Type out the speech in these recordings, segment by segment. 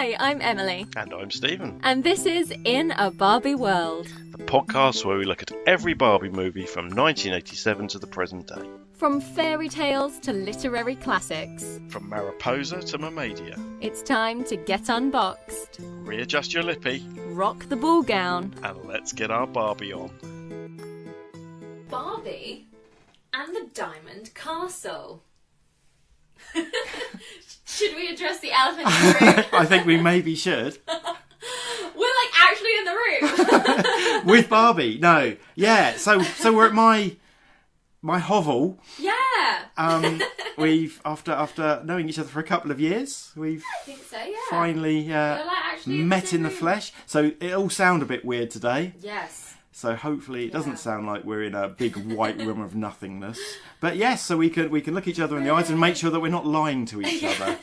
Hi, I'm Emily. And I'm Stephen. And this is In A Barbie World. The podcast where we look at every Barbie movie from 1987 to the present day. From fairy tales to literary classics. From Mariposa to Mermaidia. It's time to get unboxed. Readjust your lippy. Rock the ball gown. And let's get our Barbie on. Barbie and the Diamond Castle. Should we address the elephant in the room? I think we maybe should. We're like actually in the room. With Barbie. No. Yeah. So we're at my hovel. Yeah. We've after knowing each other for a couple of years, we've I think so, yeah. finally met in the flesh. So it all sound a bit weird today. Yes. So hopefully it doesn't sound like we're in a big white room of nothingness. But yes, so we can look each other in the eyes and make sure that we're not lying to each other.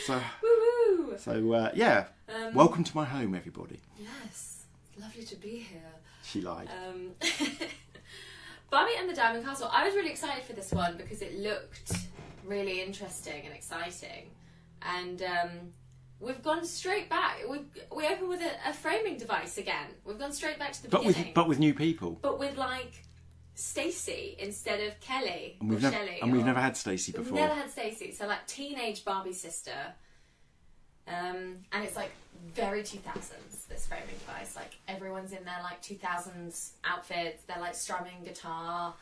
So, woo-hoo. Yeah. Welcome to my home, everybody. Yes. Lovely to be here. She lied. Barbie and the Diamond Castle. I was really excited for this one because it looked really interesting and exciting. And we've gone straight back. We open with a framing device again. We've gone straight back to the beginning. But with new people. But with like Stacey instead of Kelly and we've never had Stacey before. We've never had Stacey. So like teenage Barbie sister. And it's like very 2000s, this framing device. Like everyone's in their like 2000s outfits. They're like strumming guitar.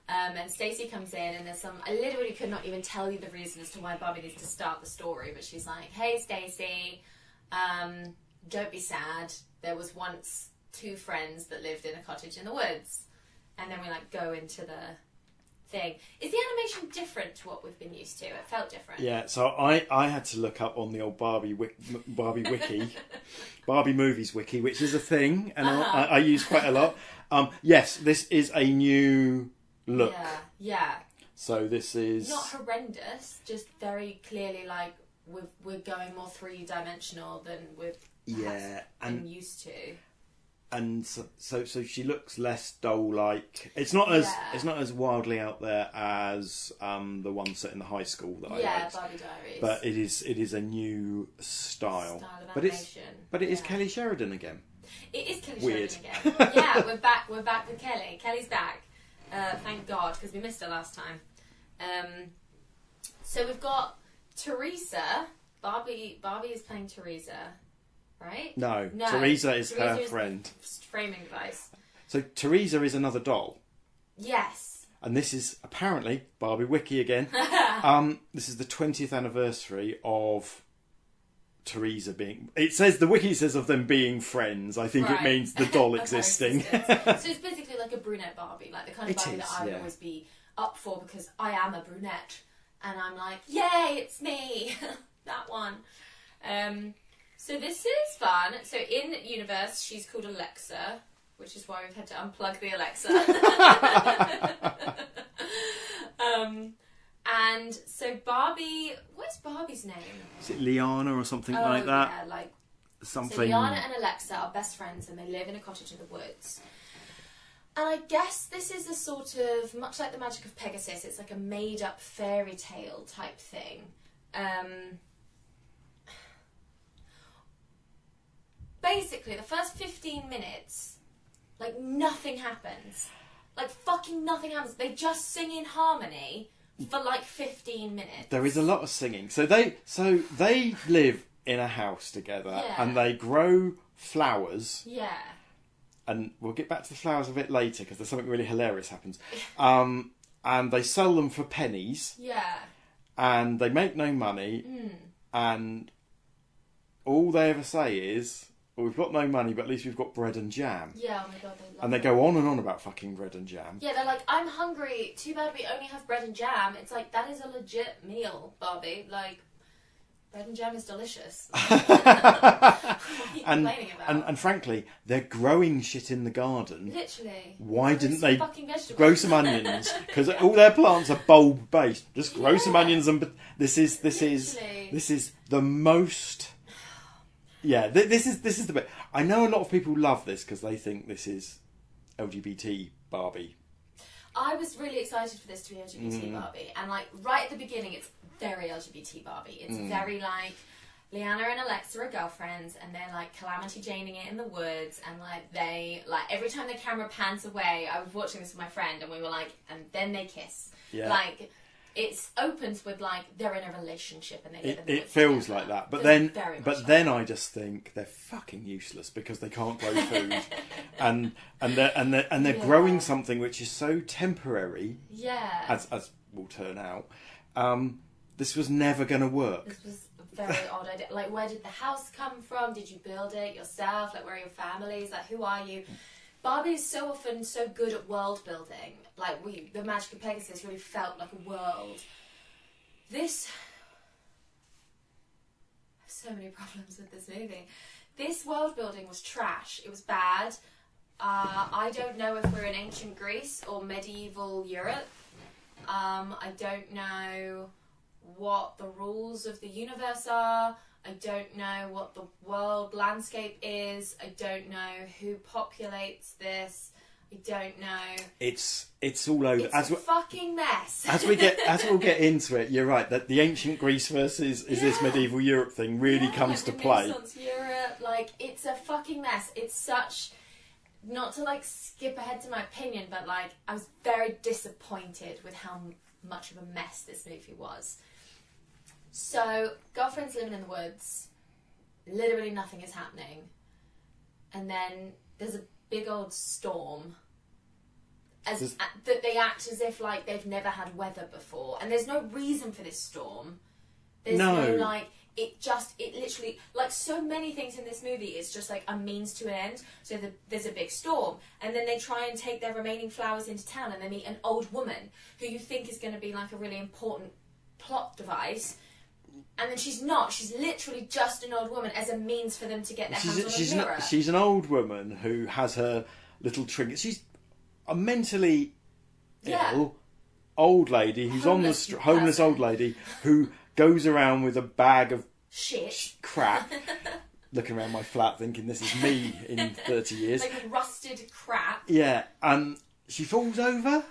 And Stacey comes in and there's I literally could not even tell you the reason as to why Barbie needs to start the story, but she's like, hey Stacey, don't be sad. There was once two friends that lived in a cottage in the woods. And then we like go into the thing. Is the animation different to what we've been used to? It felt different. Yeah, so I had to look up on the old Barbie wiki, Barbie movies wiki, which is a thing, and I use quite a lot. Yes, this is a new look. Yeah. So this is not horrendous, just very clearly like we're going more three-dimensional than we've been used to. And so she looks less doll-like. It's not as wildly out there as the one set in the high school that I liked. Barbie Diaries. But it is a new style. Of but animation. It is Kelly Sheridan again. It is Kelly Weird. Sheridan again. Yeah, we're back with Kelly. Kelly's back. Thank God, because we missed her last time. So we've got Teresa. Barbie is playing Teresa. Right? No. Teresa is her friend. Framing device. So Teresa is another doll. Yes. And this is apparently Barbie Wiki again. This is the 20th anniversary of Teresa being. It says the wiki says of them being friends. I think it means the doll existing. So it's basically like a brunette Barbie, like the kind of Barbie that I would always be up for because I am a brunette, and I'm like, yay, it's me, that one. So this is fun. So in universe, she's called Alexa, which is why we've had to unplug the Alexa. And so Barbie, what's Barbie's name? Is it Liana or something like that? Yeah, like something. So Liana and Alexa are best friends, and they live in a cottage in the woods. And I guess this is a sort of, much like the Magic of Pegasus, it's like a made-up fairy tale type thing. Basically, the first 15 minutes, like, nothing happens. Like, fucking nothing happens. They just sing in harmony for, like, 15 minutes. There is a lot of singing. So they live in a house together, and they grow flowers. Yeah. And we'll get back to the flowers a bit later, because there's something really hilarious happens. And they sell them for pennies. Yeah. And they make no money. And all they ever say is, well, we've got no money, but at least we've got bread and jam. Yeah, oh my God, they love And they go on and on about fucking bread and jam. Yeah, they're like, I'm hungry. Too bad we only have bread and jam. It's like, that is a legit meal, Barbie. Like, bread and jam is delicious. What are you complaining about? And frankly, they're growing shit in the garden. Literally. Why didn't they grow some onions? Because all their plants are bulb based. Just grow some onions, and this is the most. Yeah, this is the bit. I know a lot of people love this because they think this is LGBT Barbie. I was really excited for this to be LGBT Barbie, and like right at the beginning, it's very LGBT Barbie. It's very like Leanna and Alexa are girlfriends, and they're like calamity janing it in the woods, and like they like every time the camera pans away. I was watching this with my friend, and we were like, and then they kiss. Yeah. Like it opens with like they're in a relationship, and they live in the It woods feels together. like that, but Feels then very much but like then that. I just think they're fucking useless because they can't grow food, and they're growing something which is so temporary. Yeah. As will turn out, this was never going to work. This was a very odd idea. Like, where did the house come from? Did you build it yourself? Like, where are your families? Like, who are you? Barbie is so often so good at world building. Like, the Magic of Pegasus really felt like a world. This... I have so many problems with this movie. This world building was trash. It was bad. I don't know if we're in ancient Greece or medieval Europe. I don't know what the rules of the universe are. I don't know what the world landscape is. I don't know who populates this. I don't know. It's all over. It's a fucking mess. As we'll get into it, you're right that the ancient Greece versus this medieval Europe thing really comes to play. Renaissance Europe, like it's a fucking mess. It's such. Not to like skip ahead to my opinion, but like I was very disappointed with how much of a mess this movie was. So, girlfriend's living in the woods, literally nothing is happening, and then there's a big old storm. That they act as if like they've never had weather before, and there's no reason for this storm. There's no like. It literally, like so many things in this movie, it's just like a means to an end. So there's a big storm, and then they try and take their remaining flowers into town, and they meet an old woman who you think is going to be like a really important plot device, and then she's not. She's literally just an old woman as a means for them to get their hands on a mirror. She's an old woman who has her little trinket. She's a mentally ill old lady who's homeless old lady who goes around with a bag of shit crap, looking around my flat thinking this is me in 30 years. Like rusted crap. Yeah, and she falls over.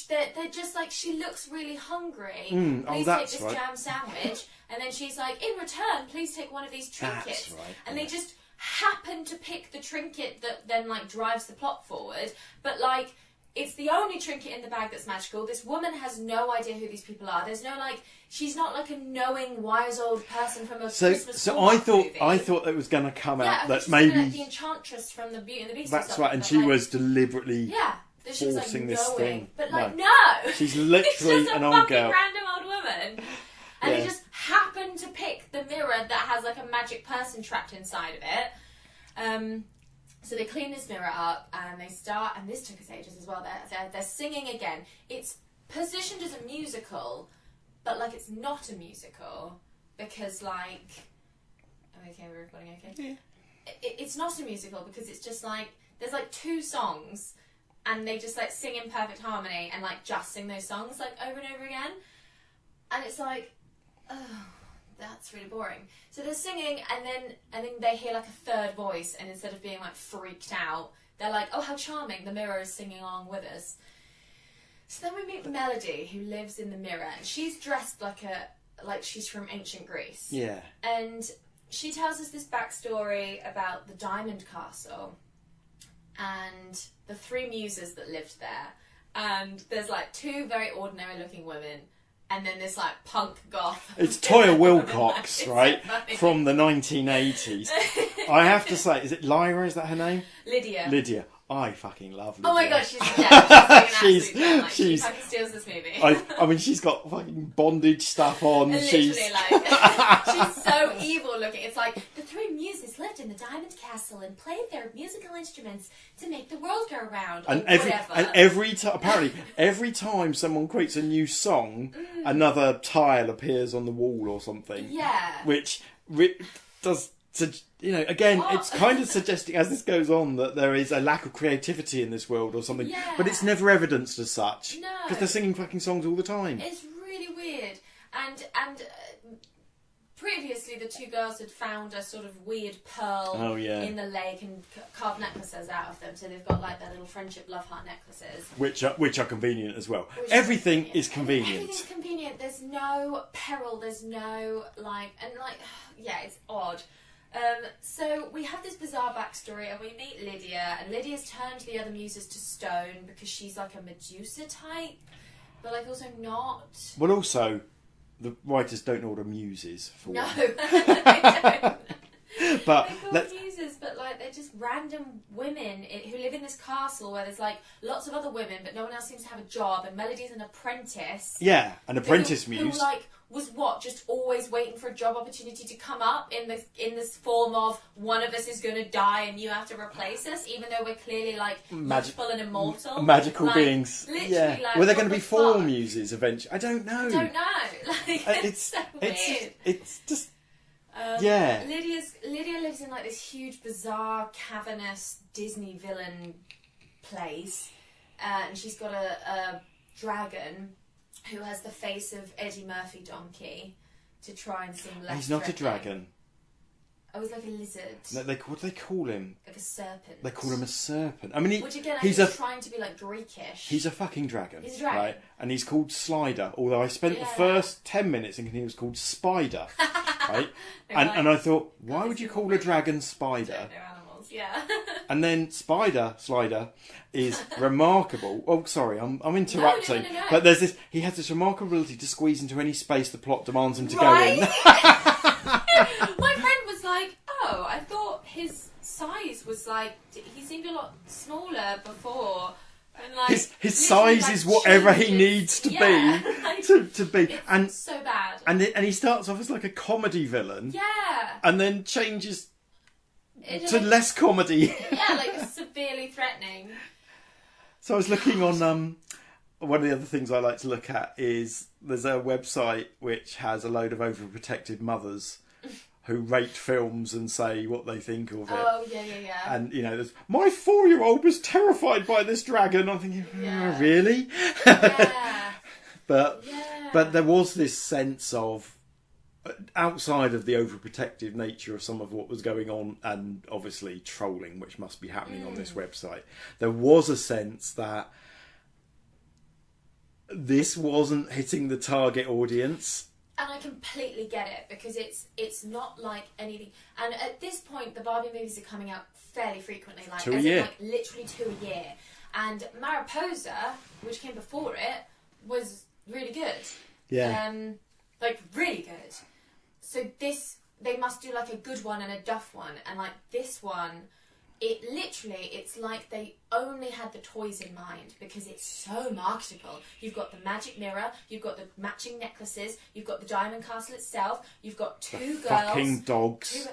They're just like, she looks really hungry. Please take this jam sandwich. And then she's like, in return, please take one of these trinkets. That's right. And they just happen to pick the trinket that then like drives the plot forward. But like, it's the only trinket in the bag that's magical. This woman has no idea who these people are. There's no like, she's not like a knowing wise old person from a Christmas So movie. I thought it was going to come out that she's maybe like the enchantress from the Beauty and the Beast. That's right, and she was deliberately she was forcing like this knowing, thing. but like no, she's literally it's just an a old fucking girl. random old woman, and they just happen to pick the mirror that has like a magic person trapped inside of it. So they clean this mirror up, and they start, and this took us ages as well. They're singing again. It's positioned as a musical, but like it's not a musical because like, okay, we're recording, okay. Yeah. It's not a musical because it's just like there's like two songs, and they just like sing in perfect harmony and like just sing those songs like over and over again, and it's like, oh, that's really boring. So they're singing, and then they hear like a third voice, and instead of being like freaked out, they're like, oh, how charming, the mirror is singing along with us. So then we meet Melody, who lives in the mirror, and she's dressed like she's from ancient Greece. Yeah. And she tells us this backstory about the Diamond Castle and the three muses that lived there. And there's like two very ordinary looking women, and then this like punk goth. It's Toya Wilcox, right? From the 1980s. I have to say, is it Lyra? Is that her name? Lydia. I fucking love Lydia. Oh my god, she's she fucking steals this movie. I mean, she's got fucking bondage stuff on. Literally, she's so evil looking. It's like the three muses lived in the Diamond Castle and played their musical instruments to make the world go round. And apparently every time someone creates a new song, another tile appears on the wall or something. Yeah. Which does. Again, it's kind of suggesting as this goes on that there is a lack of creativity in this world or something. Yeah. But it's never evidenced as such. No. Because they're singing fucking songs all the time. It's really weird. And previously the two girls had found a sort of weird pearl in the lake and carved necklaces out of them. So they've got like their little friendship love heart necklaces, which are convenient as well. Everything is convenient. Everything's convenient. There's no peril. There's no it's odd. So we have this bizarre backstory, and we meet Lydia, and Lydia's turned the other muses to stone because she's like a Medusa type, but like also not. Well, also, the writers don't know what a muse is. For no, one. they don't. But they're called muses, but like they're just random women who live in this castle where there's like lots of other women, but no one else seems to have a job. And Melody's an apprentice. Yeah, an apprentice muse. Who like was just always waiting for a job opportunity to come up in this form of one of us is going to die and you have to replace us, even though we're clearly like magical and immortal, magical beings. Literally, yeah. Like, Were there going to be 4 muses eventually? I don't know. Like, it's so weird. It's just. Lydia lives in like this huge, bizarre, cavernous Disney villain place, and she's got a dragon who has the face of Eddie Murphy donkey to try and seem less. He's not threatening. a dragon. Oh, he's like a lizard. No, what do they call him? Like a serpent. They call him a serpent. I mean, which again, he's trying to be like Greekish. He's a fucking dragon. He's a dragon. Right? And he's called Slider, although I spent the first 10 minutes thinking he was called Spider. Right? And I thought, why would you call a dragon Spider? Animals, yeah. And then Slider is remarkable. Oh, sorry, I'm interrupting. No. But he has this remarkable ability to squeeze into any space the plot demands him to go in. My friend was like, oh, I thought his size was like, he seemed a lot smaller before. And like, his size is whatever he needs to be to be. And so bad. And he starts off as like a comedy villain. Yeah. And then changes to less comedy. Yeah, like severely threatening. So I was looking on one of the other things I like to look at is there's a website which has a load of overprotective mothers who rate films and say what they think of it. Oh, yeah. And, there's, my 4-year-old was terrified by this dragon. I'm thinking, really? Yeah. But there was this sense of, outside of the overprotective nature of some of what was going on, and obviously trolling, which must be happening on this website, there was a sense that this wasn't hitting the target audience. And I completely get it, because it's not like anything. And at this point, the Barbie movies are coming out fairly frequently, like 2 a year. like literally 2 a year. And Mariposa, which came before it, was really good. Yeah. Like really good. So they must do like a good one and a duff one, and like this one, it's like they only had the toys in mind, because it's so marketable. You've got the magic mirror, you've got the matching necklaces, you've got the diamond castle itself, you've got two girls. Fucking dogs.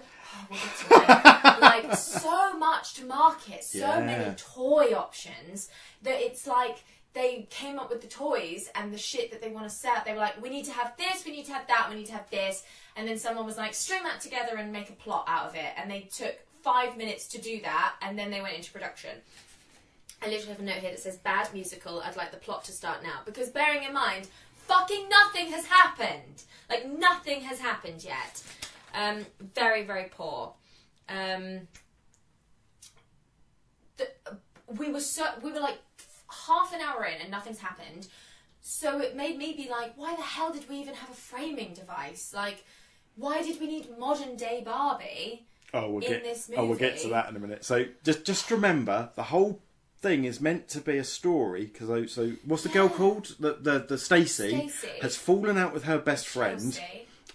We'll get to that. Like, so much to market, so many toy options, that it's like they came up with the toys and the shit that they want to sell. They were like, we need to have this, we need to have that, we need to have this. And then someone was like, string that together and make a plot out of it. And they took 5 minutes to do that, and then they went into production. I literally have a note here that says, bad musical, I'd like the plot to start now. Because bearing in mind, fucking nothing has happened. Like, nothing has happened yet. Very, very poor. We were like half an hour in and nothing's happened. So it made me be like, why the hell did we even have a framing device? Like, why did we need modern day Barbie? We'll get to that in a minute. So just remember, the whole thing is meant to be a story. So what's the girl called? The Stacey has fallen out with her best friend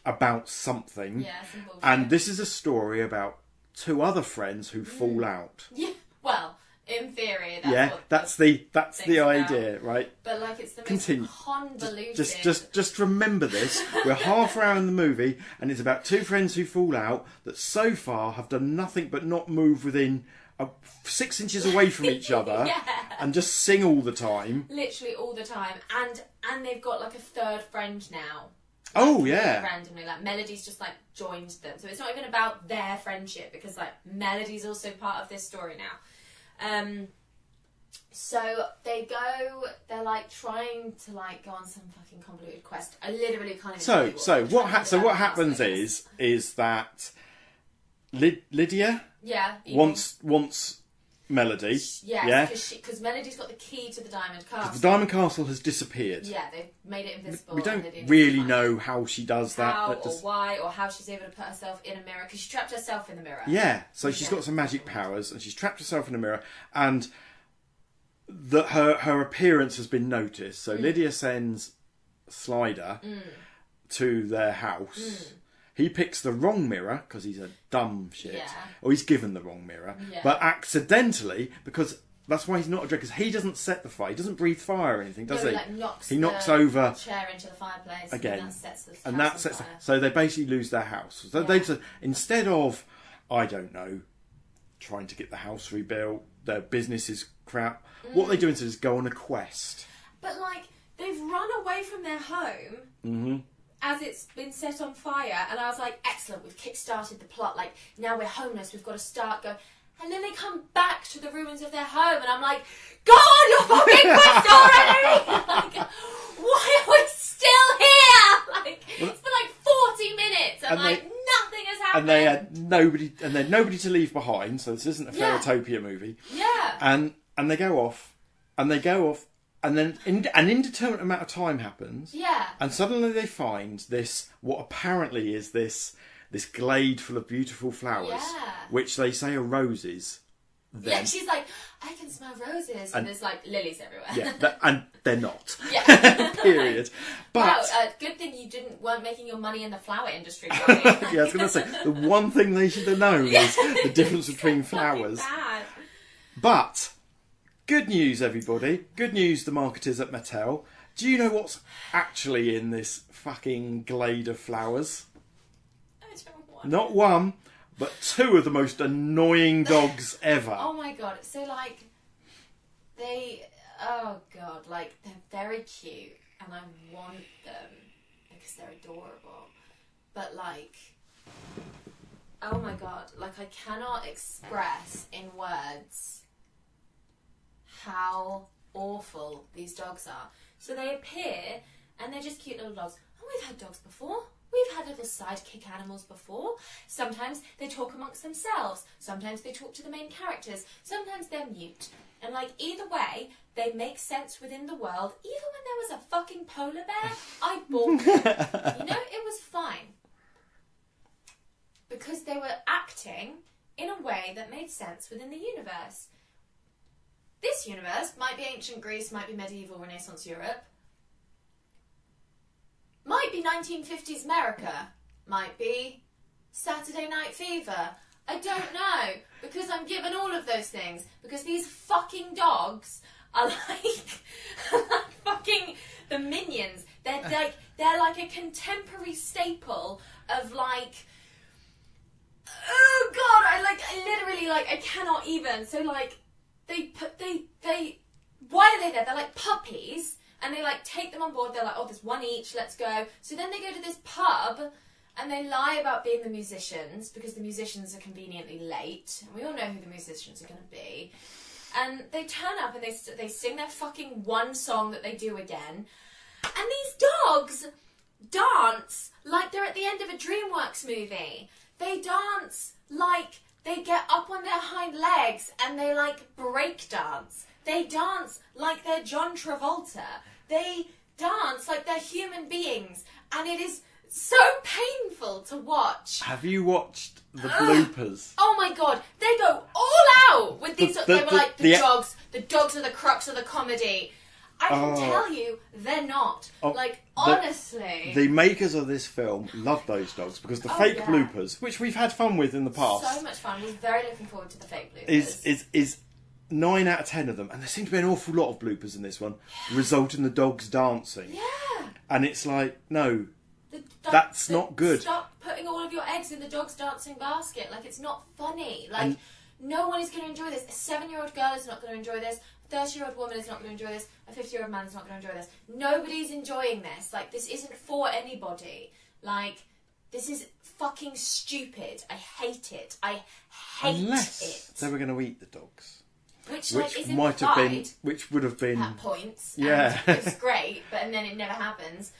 about something. Yeah, some bullshit. And this is a story about 2 other friends who fall out. Yeah, well, in theory, that's the idea, right? But like, it's the most convoluted. Just remember this. We're half an hour in the movie, and it's about 2 friends who fall out that so far have done nothing but not move within 6 inches away from each other, and just sing all the time. Literally all the time, and they've got like a third friend now. Oh yeah. Randomly, like Melody's just like joined them, so it's not even about their friendship, because like Melody's also part of this story now. So they're like trying to like go on some fucking convoluted quest. I literally can't even So what happens is that Lydia wants Melody. Yeah, because Melody's got the key to the Diamond Castle. The Diamond Castle has disappeared. Yeah, they've made it invisible. We don't really know how she does that. How or why, or how she's able to put herself in a mirror, because she trapped herself in the mirror. Yeah, so she's got some magic powers, and she's trapped herself in a mirror, and her appearance has been noticed. So Lydia sends Slider to their house. He picks the wrong mirror because he's a dumb shit. Yeah. Or he's given the wrong mirror. Yeah. But accidentally, because that's why he's not a dread, because he doesn't set the fire. He doesn't breathe fire or anything, does he? He knocks over the chair into the fireplace again. And that sets the so they basically lose their house. So they instead of, I don't know, trying to get the house rebuilt, their business is crap. What they do instead is go on a quest. But like, they've run away from their home. As it's been set on fire, and I was like, excellent, we've kick-started the plot, like, now we're homeless, we've got to start going, and then they come back to the ruins of their home, and I'm like, go on your fucking quest already! Like, why are we still here? Like, it's been like 40 minutes, and like, nothing has happened. And they had nobody to leave behind, so this isn't a Fairytopia movie. Yeah. And they go off, and then an indeterminate amount of time happens. Yeah. And suddenly they find this, what apparently is this glade full of beautiful flowers, which they say are roses. Yeah, she's like, I can smell roses, and there's like lilies everywhere. Yeah, and they're not. Yeah. Period. But good thing you weren't making your money in the flower industry. Yeah, I was going to say the one thing they should have known is the difference between flowers. Bad. But good news, everybody. Good news, the marketers at Mattel. Do you know what's actually in this fucking glade of flowers? I don't want Not one, but two of the most annoying dogs ever. Oh my god. So, like, oh god, like, they're very cute, and I want them because they're adorable. But, like, oh my god, like, I cannot express in words how awful these dogs are. So they appear, and they're just cute little dogs. And we've had dogs before. We've had little sidekick animals before. Sometimes they talk amongst themselves. Sometimes they talk to the main characters. Sometimes they're mute. And like, either way, they make sense within the world. Even when there was a fucking polar bear, I bought it. You know, it was fine. Because they were acting in a way that made sense within the universe. This universe might be ancient Greece, might be medieval Renaissance Europe, might be 1950s America, might be Saturday Night Fever. I don't know, because I'm given all of those things, because these fucking dogs are like fucking the Minions. They're like a contemporary staple of like, oh god, I literally I cannot even. So like, why are they there? They're like puppies, and they like take them on board. They're like, oh, there's one each, let's go. So then they go to this pub, and they lie about being the musicians, because the musicians are conveniently late. And we all know who the musicians are going to be. And they turn up, and they sing their fucking one song that they do again. And these dogs dance like they're at the end of a DreamWorks movie. They dance like they get up on their hind legs and they like break dance. They dance like they're John Travolta. They dance like they're human beings. And it is so painful to watch. Have you watched the bloopers? Oh my god, they go all out with these. They were like, the dogs. The dogs are the crux of the comedy. I can tell you, they're not. Honestly. The makers of this film love those dogs, because the fake bloopers, which we've had fun with in the past. So much fun. We're very looking forward to the fake bloopers. Is 9 out of 10 of them, and there seem to be an awful lot of bloopers in this one, result in the dogs dancing. Yeah. And it's like, no, that's not good. Stop putting all of your eggs in the dog's dancing basket. Like, it's not funny. Like, no one is going to enjoy this. A 7-year-old girl is not going to enjoy this. A 30-year-old woman is not going to enjoy this. A 50-year-old man is not going to enjoy this. Nobody's enjoying this. Like, this isn't for anybody. Like, this is fucking stupid. I hate it. I hate Unless they were going to eat the dogs. Which which is might have been, implied which would have been, at points. Yeah. And it's great, and then it never happens.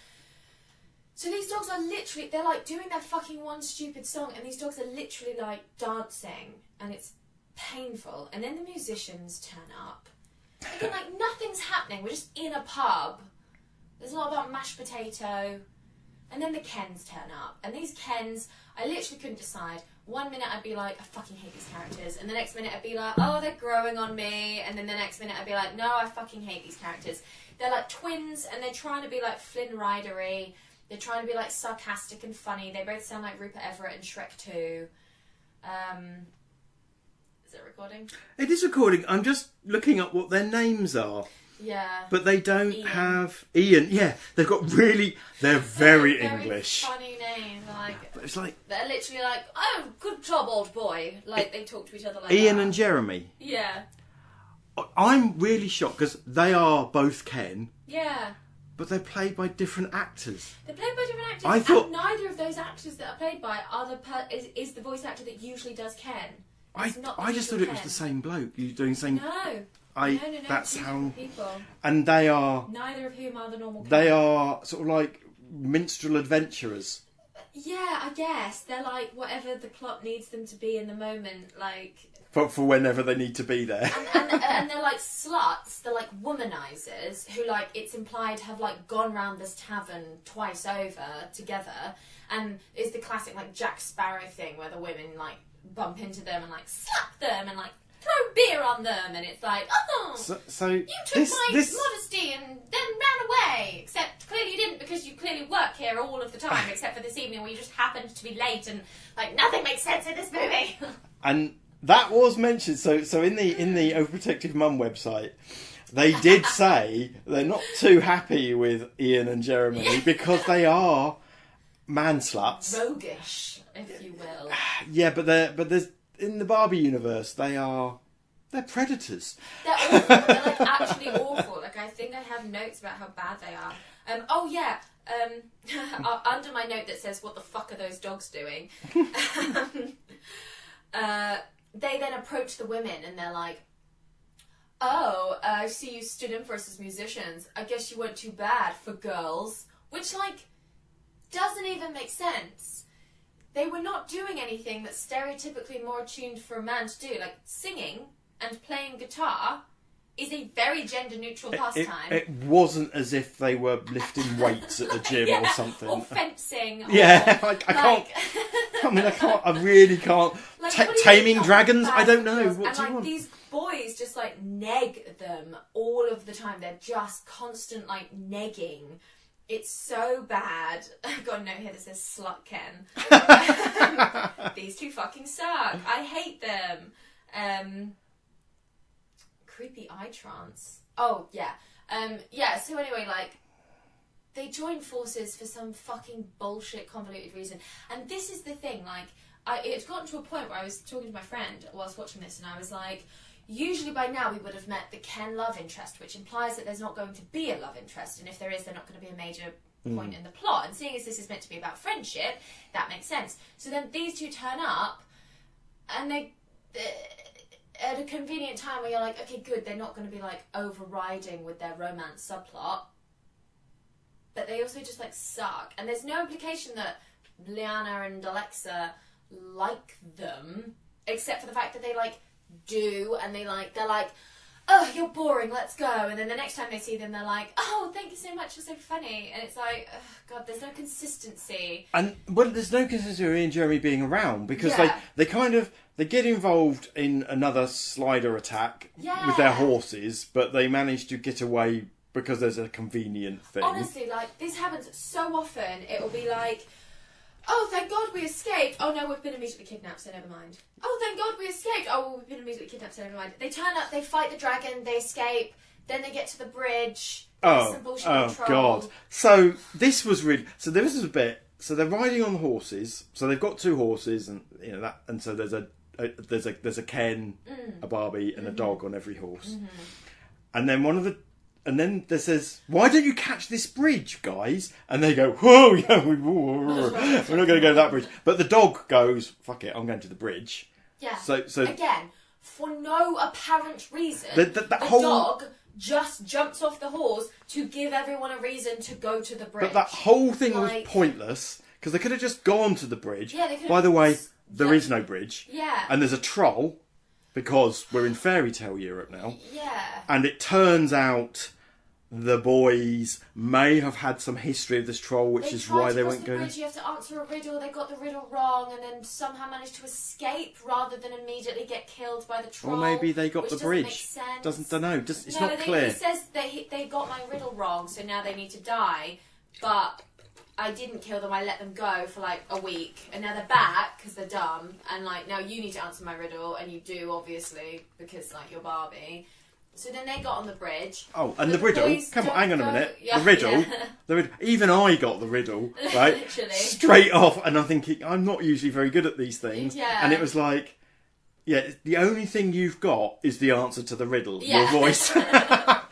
So these dogs are literally, they're like doing their fucking one stupid song, and these dogs are literally like dancing, and it's painful. And then the musicians turn up. Again, like nothing's happening. We're just in a pub. There's a lot about mashed potato. And then the Kens turn up. And these Kens, I literally couldn't decide. One minute I'd be like, I fucking hate these characters. And the next minute I'd be like, oh, they're growing on me. And then the next minute I'd be like, no, I fucking hate these characters. They're like twins, and they're trying to be like Flynn Rider-y. They're trying to be like sarcastic and funny. They both sound like Rupert Everett and Shrek 2. Is it recording? It is recording. I'm just looking up what their names are. Yeah. But they don't Ian. have Ian. Yeah, they've got really. They're very English. Funny names. Like It's like they're literally like, oh, good job, old boy. Like they talk to each other like Ian that. and Jeremy. Yeah. I'm really shocked because they are both Ken, Yeah. but they're played by different actors. They're played by different actors, I thought- and neither of those actors that are played by are is the voice actor that usually does Ken. It's not the I just thought usual it was Ken. the same bloke. You doing the same? No. I. No. That's two how. different people. And they are. Neither of whom are the normal Ken. They are sort of like minstrel adventurers. Yeah, I guess they're like whatever the plot needs them to be in the moment, like. For whenever they need to be there. And they're like sluts, they're like womanizers who, like, it's implied have like gone round this tavern twice over together, and it's the classic like Jack Sparrow thing where the women like bump into them and like slap them and like throw beer on them, and it's like, oh, So you took my modesty and then ran away. Except clearly you didn't, because you clearly work here all of the time, except for this evening where you just happened to be late, and like nothing makes sense in this movie. And that was mentioned. So in the Overprotective Mum website, they did say they're not too happy with Ian and Jeremy because they are man sluts. Roguish, if you will. Yeah, but there's in the Barbie universe they're predators. They're awful. They're like actually awful. Like I think I have notes about how bad they are. Oh yeah. Under my note that says, "What the fuck are those dogs doing?" They then approach the women and they're like, "Oh, I see you stood in for us as musicians. I guess you weren't too bad for girls." Which, like, doesn't even make sense. They were not doing anything that's stereotypically more tuned for a man to do. Like, singing and playing guitar is a very gender-neutral pastime. It wasn't as if they were lifting weights at the gym or something. Or fencing. Yeah, or, I can't. I really can't. Like, Taming dragons? I don't know. Girls. What and do you want? These boys just like neg them all of the time. They're just constant like negging. It's so bad. I've got a note here that says "Slut Ken." These two fucking suck. I hate them. Creepy eye trance. Oh yeah. Yeah. So anyway, like, they join forces for some fucking bullshit convoluted reason. And this is the thing, like, it's gotten to a point where I was talking to my friend whilst watching this, and I was like, usually by now we would have met the Ken love interest, which implies that there's not going to be a love interest, and if there is, they're not going to be a major point in the plot. And seeing as this is meant to be about friendship, that makes sense. So then these two turn up, and they... at a convenient time where you're like, okay, good, they're not going to be like overriding with their romance subplot, but they also just like suck, and there's no implication that Liana and Alexa like them, except for the fact that they like do, and they're like, oh, you're boring, let's go, and then the next time they see them they're like, oh, thank you so much, you're so funny, and it's like, oh, God, there's no consistency. And well, there's no consistency with Ian and Jeremy being around because Yeah. they kind of they get involved in another slider attack with their horses, but they manage to get away because there's a convenient thing. Honestly, like, this happens so often. It'll be like, oh, thank God we escaped. Oh, no, we've been immediately kidnapped, so never mind. Oh, thank God we escaped. Oh, well, we've been immediately kidnapped, so never mind. They turn up, they fight the dragon, they escape, then they get to the bridge. Some bullshit control. God. So this was really... So this is a bit... So they're riding on the horses. So they've got two horses, and you know that. And so there's a Ken, a Barbie, and a dog on every horse. And then and then there says, "Why don't you catch this bridge, guys?" And they go, "Whoa, yeah, we're not going to go to that bridge." But the dog goes, "Fuck it, I'm going to the bridge." Yeah. So again, for no apparent reason, The whole dog just jumps off the horse to give everyone a reason to go to the bridge. But that whole thing was pointless, because they could have just gone to the bridge. Yeah, they could have. By the way, there is no bridge. Yeah. And there's a troll, because we're in fairy tale Europe now. Yeah. And it turns out the boys may have had some history of this troll, which is why they weren't going. You have to answer a riddle. They got the riddle wrong, and then somehow managed to escape rather than immediately get killed by the troll. Or maybe they got the bridge. Don't know. It's not clear. It says they got my riddle wrong, so now they need to die. But I didn't kill them. I let them go for like a week, and now they're back because they're dumb. And like now you need to answer my riddle, and you do obviously because like you're Barbie. So then they got on the bridge. Oh, and the riddle. Come on, hang on a minute. Yeah, the riddle. Yeah. Even I got the riddle, right? Literally. Straight off, and I'm thinking I'm not usually very good at these things. Yeah. And it was like, yeah, the only thing you've got is the answer to the riddle, your voice. But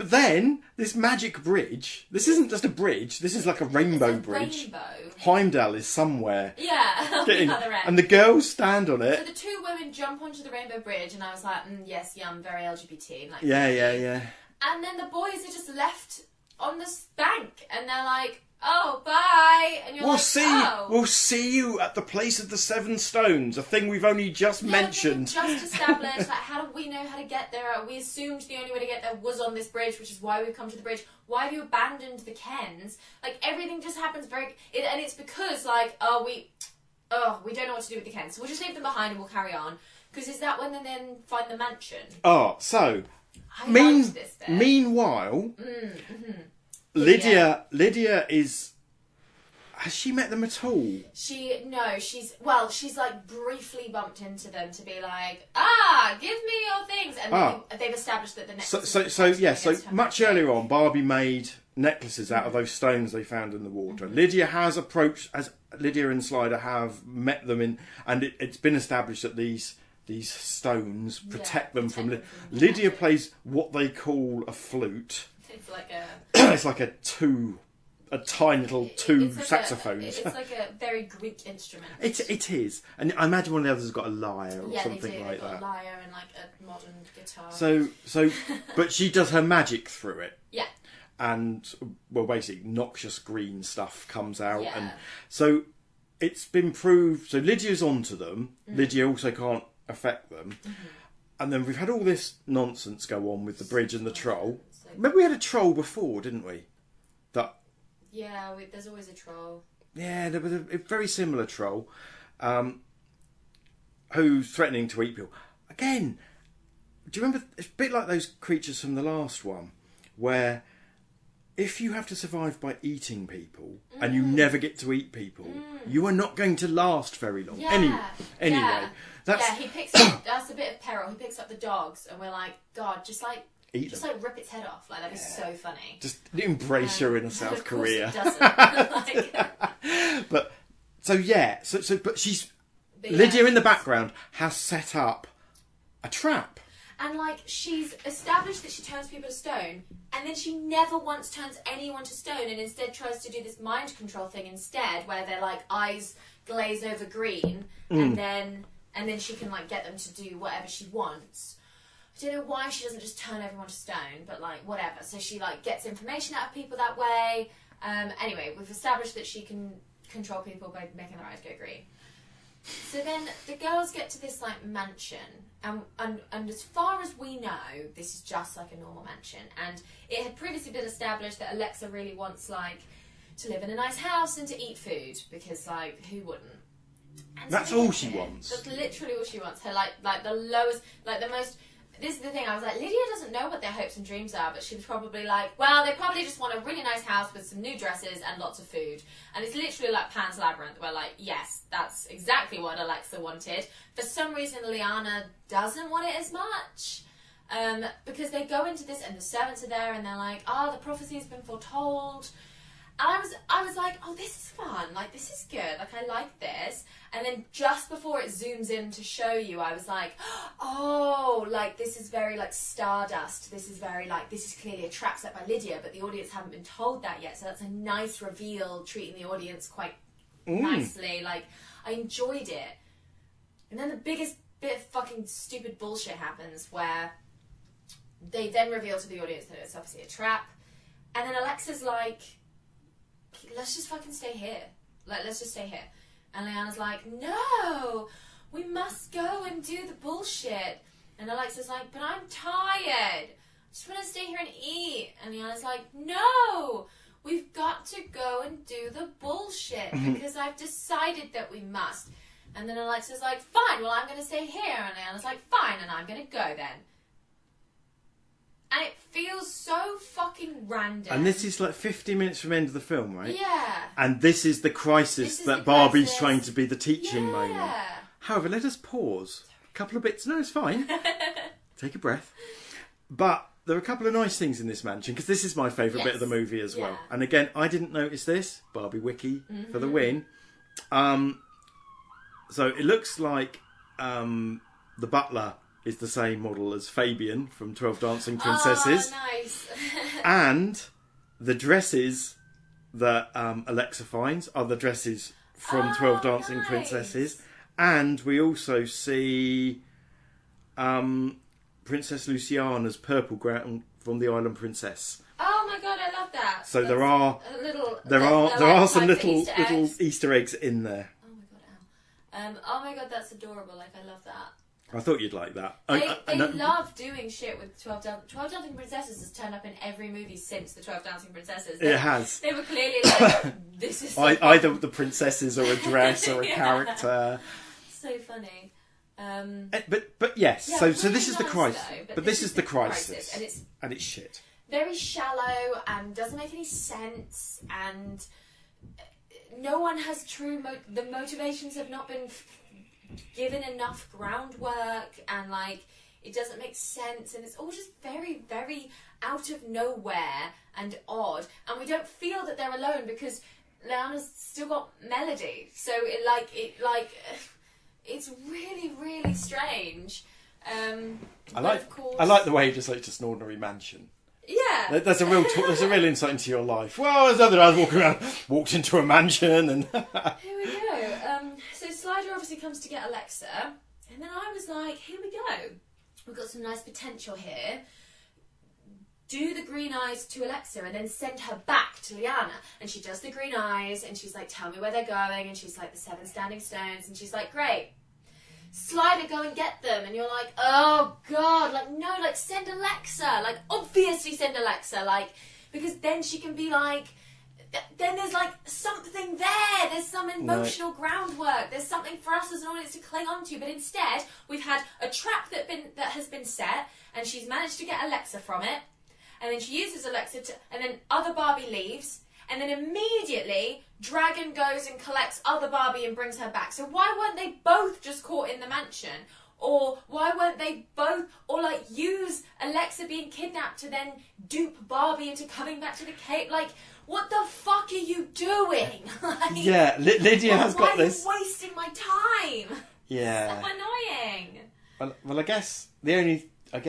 then this magic bridge. This isn't just a bridge. This is like a rainbow bridge. Rainbow. Heimdall is somewhere. Yeah, on the other end. And the girls stand on it. So the two women jump onto the rainbow bridge, and I was like, yes, I'm very LGBT. Like, yeah. And then the boys are just left on this bank, and they're like, oh, bye. And you're We'll see you at the place of the 7 stones, a thing we've only just mentioned. Just established, like, how do we know how to get there? We assumed the only way to get there was on this bridge, which is why we've come to the bridge. Why have you abandoned the Kens? Like, everything just happens and it's because, like, we don't know what to do with the Kens. So we'll just leave them behind and we'll carry on. Because is that when they then find the mansion? Oh, so... I liked this bit. Meanwhile... Lydia is... Has she met them at all? She's like briefly bumped into them to be like, give me your things, and they've established that the necklaces. So much earlier on, Barbie made necklaces out of those stones they found in the water. Lydia and Slider have met them and it's been established that these stones protect them from. Lydia plays what they call a flute. It's like a. It's like a tiny little two saxophones. It's like a very Greek instrument. It is, and I imagine one of the others has got a lyre or something they like got that. A lyre and like a modern guitar. So, but she does her magic through it. Yeah. And basically, noxious green stuff comes out, yeah. and so it's been proved. So Lydia's onto them. Lydia also can't affect them. And then we've had all this nonsense go on with the bridge and the troll. Remember we had a troll before, didn't we? Yeah, there's always a troll. Yeah, there was a very similar troll who's threatening to eat people. Again, do you remember? It's a bit like those creatures from the last one, where if you have to survive by eating people and you never get to eat people, you are not going to last very long. Yeah. Anyway, he picks up. That's a bit of peril. He picks up the dogs, and we're like, God, just like rip its head off. Like that'd be so funny. Just embrace her in South Korea. It doesn't. But but she's Lydia in the background has set up a trap. And like she's established that she turns people to stone, and then she never once turns anyone to stone, and instead tries to do this mind control thing instead, where their like eyes glaze over green, and then she can like get them to do whatever she wants. I don't know why she doesn't just turn everyone to stone, but like whatever. So she like gets information out of people that way. Anyway, we've established that she can control people by making their eyes go green. So then the girls get to this like mansion, and as far as we know, this is just like a normal mansion. And it had previously been established that Alexa really wants like to live in a nice house and to eat food, because like who wouldn't? And that's all she wants. That's literally all she wants. Her like the lowest, like the most. This is the thing, I was like, Lydia doesn't know what their hopes and dreams are, but she was probably like, well, they probably just want a really nice house with some new dresses and lots of food. And it's literally like Pan's Labyrinth, where like, yes, that's exactly what Alexa wanted. For some reason, Liana doesn't want it as much. Because they go into this and the servants are there and they're like, the prophecy's been foretold. And I was like, oh, this is fun. Like, this is good. Like, I like this. And then just before it zooms in to show you, I was like, oh, like, this is very, like, Stardust. This is very, like, this is clearly a trap set by Lydia, but the audience haven't been told that yet. So that's a nice reveal, treating the audience quite nicely. Like, I enjoyed it. And then the biggest bit of fucking stupid bullshit happens where they then reveal to the audience that it's obviously a trap. And then Alexa's like, let's just fucking stay here. Like, let's just stay here. And Leanna's like, no, we must go and do the bullshit. And Alexa's like, but I'm tired. I just want to stay here and eat. And Leanna's like, no, we've got to go and do the bullshit because I've decided that we must. And then Alexa's like, fine, well, I'm going to stay here. And Leanna's like, fine, and I'm going to go then. And it feels so fucking random. And this is like 50 minutes from the end of the film, right? Yeah. And this is the crisis that Barbie's trying to be the teaching moment. However, let us pause. A couple of bits. No, it's fine. Take a breath. But there are a couple of nice things in this mansion, because this is my favourite bit of the movie as well. And again, I didn't notice this. Barbie Wiki for the win. So it looks like the butler is the same model as Fabian from 12 Dancing Princesses. Oh, nice. And the dresses that Alexa finds are the dresses from 12 Dancing Princesses. And we also see Princess Luciana's purple ground from the Island Princess. Oh my god, I love that. So there are some little Easter eggs in there. Oh my god, Al. Oh my god, that's adorable. Like, I love that. I thought you'd like that. They love doing shit with 12 Dancing Princesses has turned up in every movie since the 12 Dancing Princesses. It has. They were clearly like, this is so either the princesses or a dress or a character. So funny. But yes, yeah, so really this is the nice crisis. though, but this is the crisis. And it's shit. Very shallow and doesn't make any sense, and no one has true the motivations have not been given enough groundwork, and like it doesn't make sense, and it's all just very, very out of nowhere and odd, and we don't feel that they're alone because Leanna's still got Melody, so it's really, really strange. I like the way you just like just an ordinary mansion. Yeah, there's a real insight into your life. Well, there's other guys walked into a mansion, and here we go. So Slider obviously comes to get Alexa, and then I was like, here we go. We've got some nice potential here. Do the green eyes to Alexa and then send her back to Liana. And she does the green eyes, and she's like, tell me where they're going, and she's like, the 7 standing stones, and she's like, great. Slider, go and get them. And you're like, oh god, like, no, like, send Alexa, like, obviously send Alexa, like, because then she can be like, then there's like something there, there's some emotional groundwork, there's something for us as an audience to cling on to, but instead we've had a trap that has been set, and she's managed to get Alexa from it, and then she uses Alexa to, and then other Barbie leaves, and then immediately Dragon goes and collects other Barbie and brings her back. So why weren't they both just caught in the mansion? Or why weren't they both, or like use Alexa being kidnapped to then dupe Barbie into coming back to the cave? Like, what the fuck are you doing? Like, yeah, Lydia has got this. Why are you wasting my time? Yeah. So annoying. Well, I guess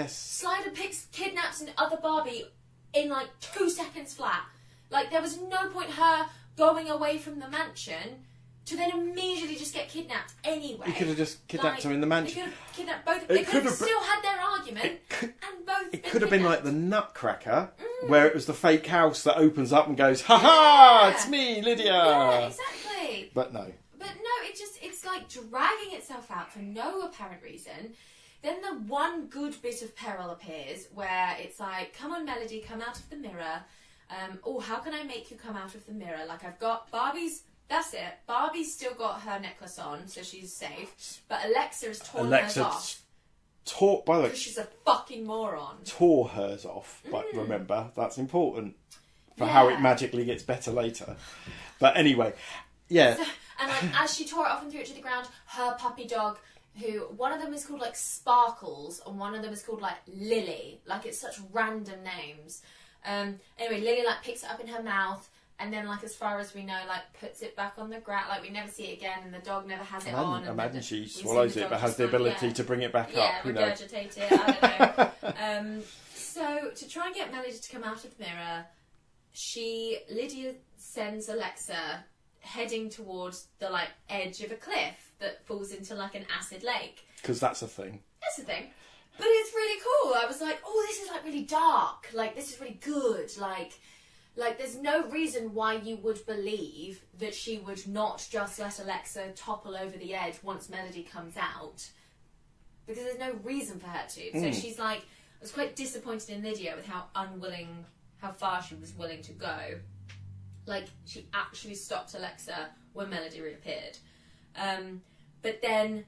Slider kidnaps an other Barbie in like 2 seconds flat. Like, there was no point her going away from the mansion to then immediately just get kidnapped anyway. You could have just kidnapped her in the mansion. They could have kidnapped both. They could have still had their argument and both. It could have been like the Nutcracker, where it was the fake house that opens up and goes, "Ha ha! It's me, Lydia." Yeah, exactly. But no. It's like dragging itself out for no apparent reason. Then the one good bit of peril appears, where it's like, "Come on, Melody, come out of the mirror." How can I make you come out of the mirror? Like, I've got Barbie's. That's it. Barbie's still got her necklace on, so she's safe. But Alexa has torn hers off. By the way, because she's a fucking moron. Tore hers off, but remember, that's important for how it magically gets better later. But anyway, yeah. So, and like, as she tore it off and threw it to the ground, her puppy dog, who, one of them is called like Sparkles, and one of them is called like Lily. Like, it's such random names. Anyway, Lily like picks it up in her mouth, and then, like, as far as we know, like, puts it back on the ground. Like, we never see it again, and the dog never has it on. Imagine she swallows it, but has the ability to bring it back up. Yeah, regurgitate it. I don't know. So, to try and get Melody to come out of the mirror, Lydia sends Alexa heading towards the like edge of a cliff that falls into like an acid lake. Because that's a thing. That's a thing. But it's really cool. I was like, oh, this is like really dark. Like, this is really good. Like there's no reason why you would believe that she would not just let Alexa topple over the edge once Melody comes out. Because there's no reason for her to. So she's like, I was quite disappointed in Lydia with how far she was willing to go. Like, she actually stopped Alexa when Melody reappeared. But then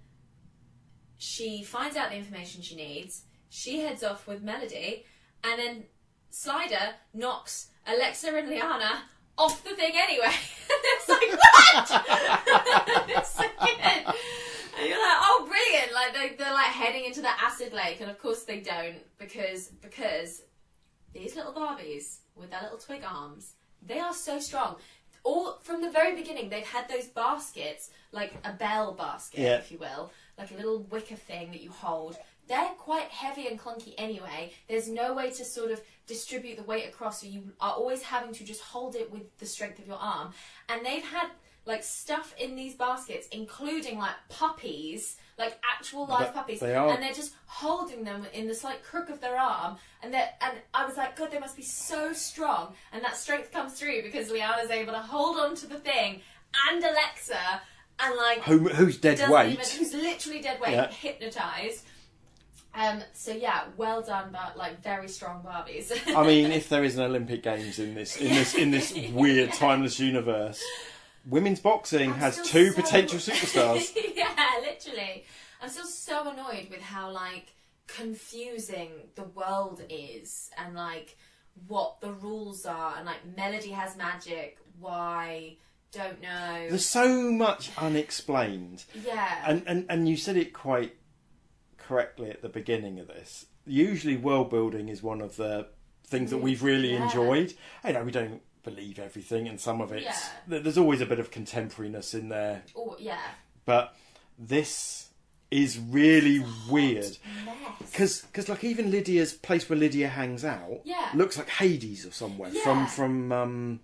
she finds out the information she needs. She heads off with Melody, and then Slider knocks Alexa and Liana off the thing anyway. It's like, what? It's so good. And you're like, oh, brilliant. Like, they're like heading into the acid lake, and of course they don't, because these little Barbies with their little twig arms, they are so strong. All from the very beginning, they've had those baskets, like a bell basket, if you will, like a little wicker thing that you hold. They're quite heavy and clunky anyway. There's no way to sort of distribute the weight across, so you are always having to just hold it with the strength of your arm. And they've had like stuff in these baskets, including like puppies, like actual live puppies, and they're just holding them in the slight crook of their arm, and I was like, God, they must be so strong, and that strength comes through because Liana's able to hold on to the thing, and Alexa, and like who's dead weight, who's literally dead weight, hypnotised. So yeah, well done, but like very strong Barbies. I mean, if there is an Olympic Games in this weird timeless universe, women's boxing has two potential superstars. Yeah, literally. I'm still so annoyed with how like confusing the world is, and like what the rules are, and like Melody has magic, why? Don't know. There's so much unexplained. Yeah. And you said it quite correctly at the beginning of this. Usually world building is one of the things that we've really enjoyed. You know, we don't believe everything, and some of it's there's always a bit of contemporariness in there. Oh yeah. But this is really weird because like even Lydia's place where Lydia hangs out looks like Hades or somewhere from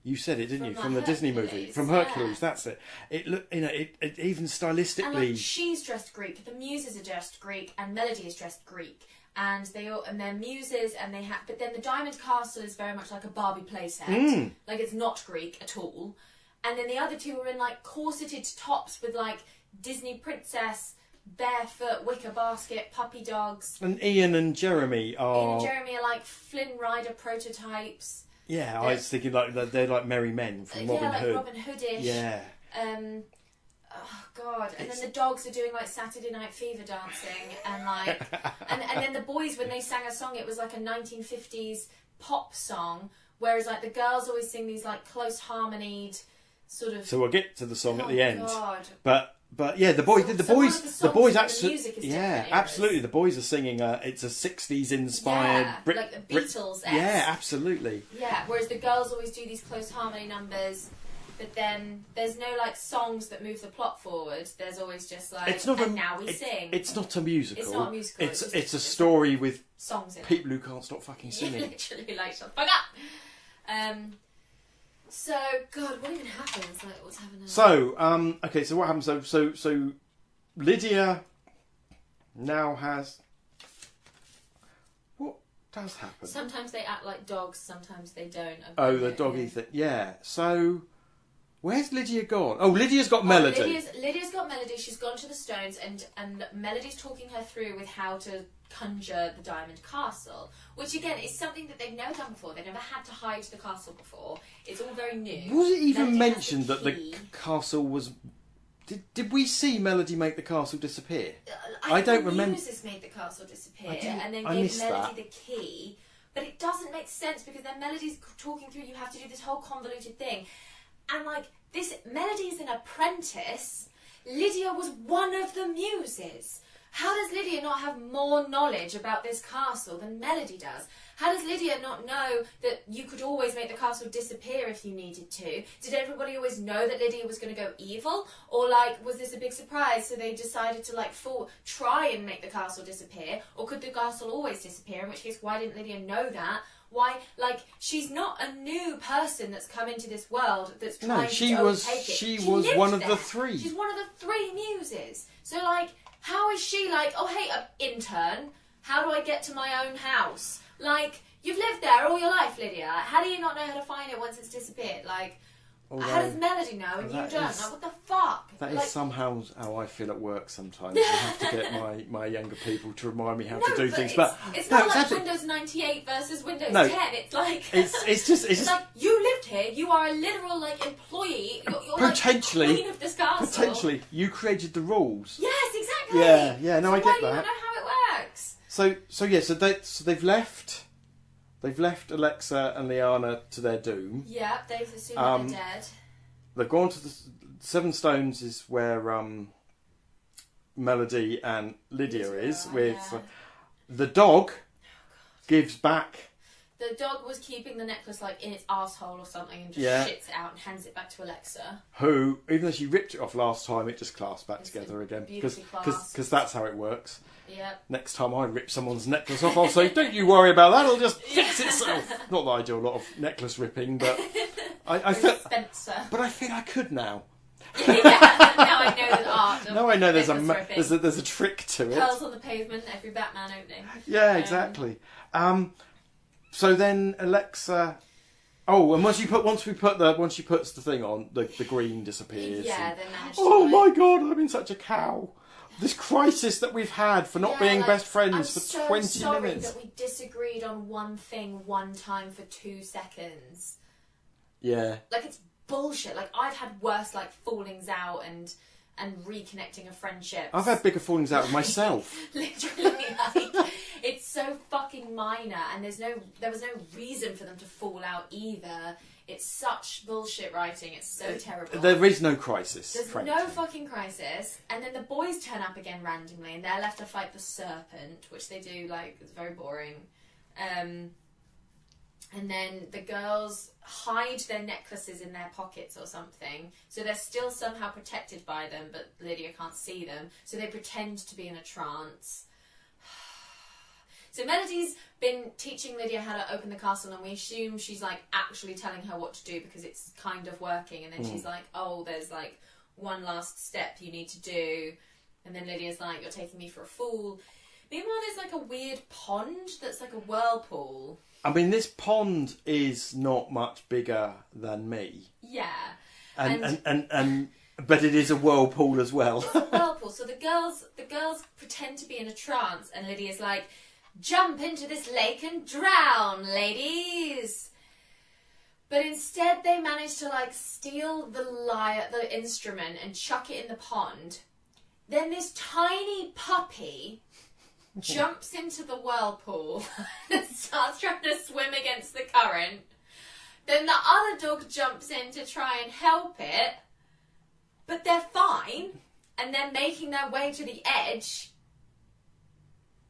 you said it, didn't you? From the Disney movie, from Hercules. That's it. It look, you know, it even stylistically. And like, she's dressed Greek. The muses are dressed Greek, and Melody is dressed Greek. And they're muses, and they have. But then the Diamond Castle is very much like a Barbie playset. Like, it's not Greek at all. And then the other two are in like corseted tops with like Disney princess, barefoot, wicker basket, puppy dogs. And Ian and Jeremy are like Flynn Rider prototypes. Yeah, I was thinking like they're like merry men from Robin Hood. Robin Hoodish. Yeah. Oh God! And then the dogs are doing like Saturday Night Fever dancing, and like, and then the boys, when they sang a song, it was like a 1950s pop song, whereas like the girls always sing these like close harmonied sort of. So we'll get to the song at the end. God. But yeah, the boys actually, yeah, absolutely. The boys are singing. It's a '60s inspired, like the Beatles. Yeah, absolutely. Yeah, whereas the girls always do these close harmony numbers, but then there's no like songs that move the plot forward. There's always just like, now we sing. It's not a musical. It's not a musical. It's a story with songs in people who can't stop fucking singing. Literally, like, shut the fuck up. So, God, what even happens? Like, what's happening? So, okay, so what happens? So Lydia now has... What does happen? Sometimes they act like dogs, sometimes they don't. Oh, the doggy thing. Yeah, so... Where's Lydia gone? Oh, Lydia's got Melody. Lydia's got Melody. She's gone to the Stones, and Melody's talking her through with how to conjure the Diamond Castle, which again is something that they've never done before. They've never had to hide the castle before. It's all very new. Was it even mentioned that the castle was? Did we see Melody make the castle disappear? I don't remember. Muses made the castle disappear, and then gave Melody the key. But it doesn't make sense because then Melody's talking through. You have to do this whole convoluted thing. And like this, Melody's an apprentice. Lydia was one of the muses. How does Lydia not have more knowledge about this castle than Melody does? How does Lydia not know that you could always make the castle disappear if you needed to? Did everybody always know that Lydia was going to go evil? Or, like, was this a big surprise so they decided to, like, try and make the castle disappear? Or could the castle always disappear? In which case, why didn't Lydia know that? Why, like, she's not a new person that's come into this world that's trying to overtake it. She was one of the three. She's one of the three muses. So, like, how is she like, oh, hey, intern, how do I get to my own house? Like, you've lived there all your life, Lydia. How do you not know how to find it once it's disappeared? Like, how does Melody know and you don't? Like, what the fuck? That is somehow how I feel at work sometimes. I have to get my younger people to remind me how to do things. But it's not like Windows 98 versus Windows 10. It's like it's just like you lived here. You are a literal like employee. You're potentially like the queen of this castle. Potentially, you created the rules. Yes, exactly. Yeah. No, so I get why that. Do you know how it works? So they've left. They've left Alexa and Liana to their doom. Yeah, they've assumed they're dead. They've gone to the Seven Stones, is where Melody and Lydia is. With the dog gives back. The dog was keeping the necklace like in its arsehole or something and just shits it out and hands it back to Alexa. Who, even though she ripped it off last time, it just clasped back together again. Because that's how it works. Yep. Next time I rip someone's necklace off, I'll say, don't you worry about that, it'll just fix itself. Not that I do a lot of necklace ripping, but I feel I could now. Now I know the art of now I know there's a trick to it. Pearls on the pavement, every Batman opening. Yeah, exactly. So then Alexa. Oh, and once she puts the thing on, the green disappears. Yeah, they managed to. Oh my god, I'm in such a cow. This crisis that we've had for not being best friends for 20 minutes. I'm sorry that we disagreed on one thing one time for 2 seconds. Yeah. Like, it's bullshit. Like, I've had worse, like, fallings out and reconnecting of friendships. I've had bigger fallings out with myself. Literally, like, it's so fucking minor, and there was no reason for them to fall out either. It's such bullshit writing. It's so terrible. There is no crisis. There's no fucking crisis. And then the boys turn up again randomly, and they're left to fight the serpent, which they do, like, it's very boring. And then the girls hide their necklaces in their pockets or something. So they're still somehow protected by them, but Lydia can't see them. So they pretend to be in a trance. So Melody's been teaching Lydia how to open the castle, and we assume she's like actually telling her what to do because it's kind of working. And then she's like, oh, there's like one last step you need to do. And then Lydia's like, you're taking me for a fool. Meanwhile, there's like a weird pond that's like a whirlpool. I mean, this pond is not much bigger than me. Yeah. And but it is a whirlpool as well. It's a whirlpool. So the girls pretend to be in a trance, and Lydia's like, jump into this lake and drown, ladies. But instead they manage to like steal the instrument and chuck it in the pond. Then this tiny puppy jumps into the whirlpool and starts trying to swim against the current. Then the other dog jumps in to try and help it, but they're fine, and they're making their way to the edge.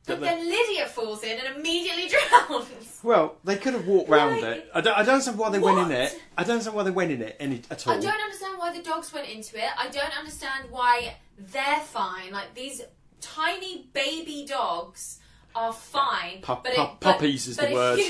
But then Lydia falls in and immediately drowns. Well, they could have walked round it. I don't understand why they went in it. I don't understand why they went in it at all. I don't understand why the dogs went into it. I don't understand why they're fine. Like, these tiny baby dogs are fine. Puppies is the word.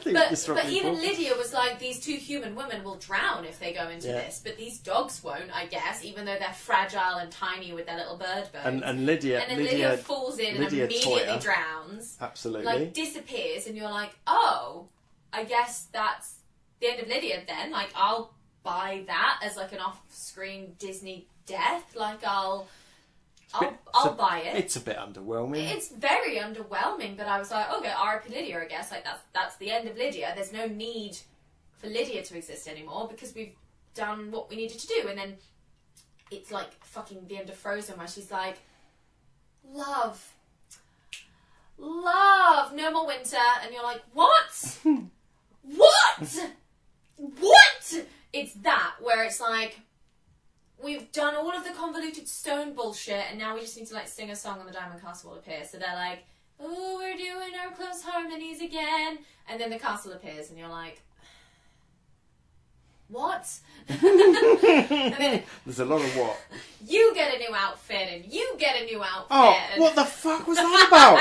But even Lydia was like, these two human women will drown if they go into this, but these dogs won't, I guess, even though they're fragile and tiny with their little bird bones. And Lydia falls in and immediately drowns. Absolutely. Like, disappears, and you're like, oh, I guess that's the end of Lydia then. Like, I'll buy that as like an off-screen Disney death. Like, I'll buy it. It's a bit underwhelming. It's very underwhelming, but I was like, okay, R.I.P. Lydia, I guess. Like, that's the end of Lydia. There's no need for Lydia to exist anymore because we've done what we needed to do. And then it's like fucking the end of Frozen where she's like, love, no more winter. And you're like, what? What? It's that, where it's like, we've done all of the convoluted stone bullshit, and now we just need to like sing a song and the Diamond Castle will appear. So they're like, oh, we're doing our close harmonies again, and then the castle appears, and you're like, what? And then, there's a lot of what? You get a new outfit, and you get a new outfit. Oh, what the fuck was that about?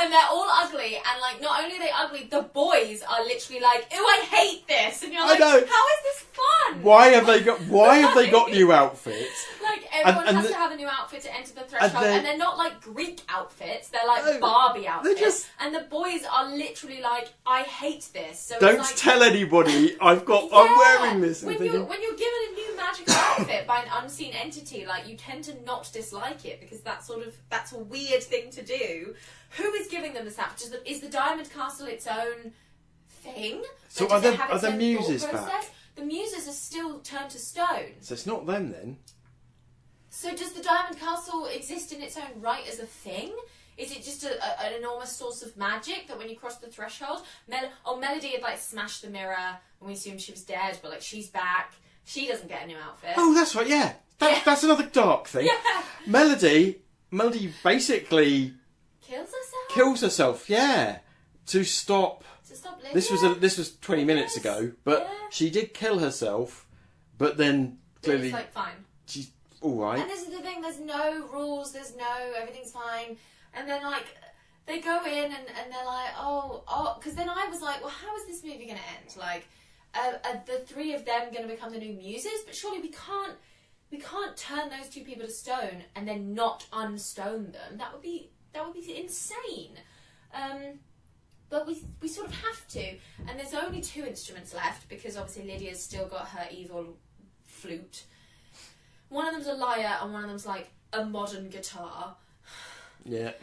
And they're all ugly, and like, not only are they ugly, the boys are literally like, ew, I hate this, and you're like, how is this fun? Why have they got new outfits? Like, everyone has to have a new outfit to enter the threshold, and they're not like Greek outfits, they're like Barbie outfits. And the boys are literally like, I hate this. So don't it's like, tell anybody I'm wearing this. When you're given a new magical outfit by an unseen entity, like, you tend to not dislike it, because that's a weird thing to do. Who is giving them this outfit? Is the Diamond Castle its own thing? So are the muses back? The muses are still turned to stone. So it's not them then? So does the Diamond Castle exist in its own right as a thing? Is it just an enormous source of magic that when you cross the threshold... Melody had like smashed the mirror and we assumed she was dead, but like she's back. She doesn't get a new outfit. Oh, that's right, yeah. That's another dark thing. Yeah. Melody basically... Kills herself? Yeah. To stop Lydia? This was 20 minutes ago, but she did kill herself, but then clearly... It's like, fine. She's alright. And this is the thing, there's no rules, everything's fine. And then, like, they go in and they're like, oh, because then I was like, well, how is this movie going to end? Like, are the three of them going to become the new muses? But surely we can't turn those two people to stone and then not unstone them. That would be insane. But we sort of have to. And there's only 2 instruments left, because obviously Lydia's still got her evil flute. One of them's a lyre and one of them's like a modern guitar. Yeah.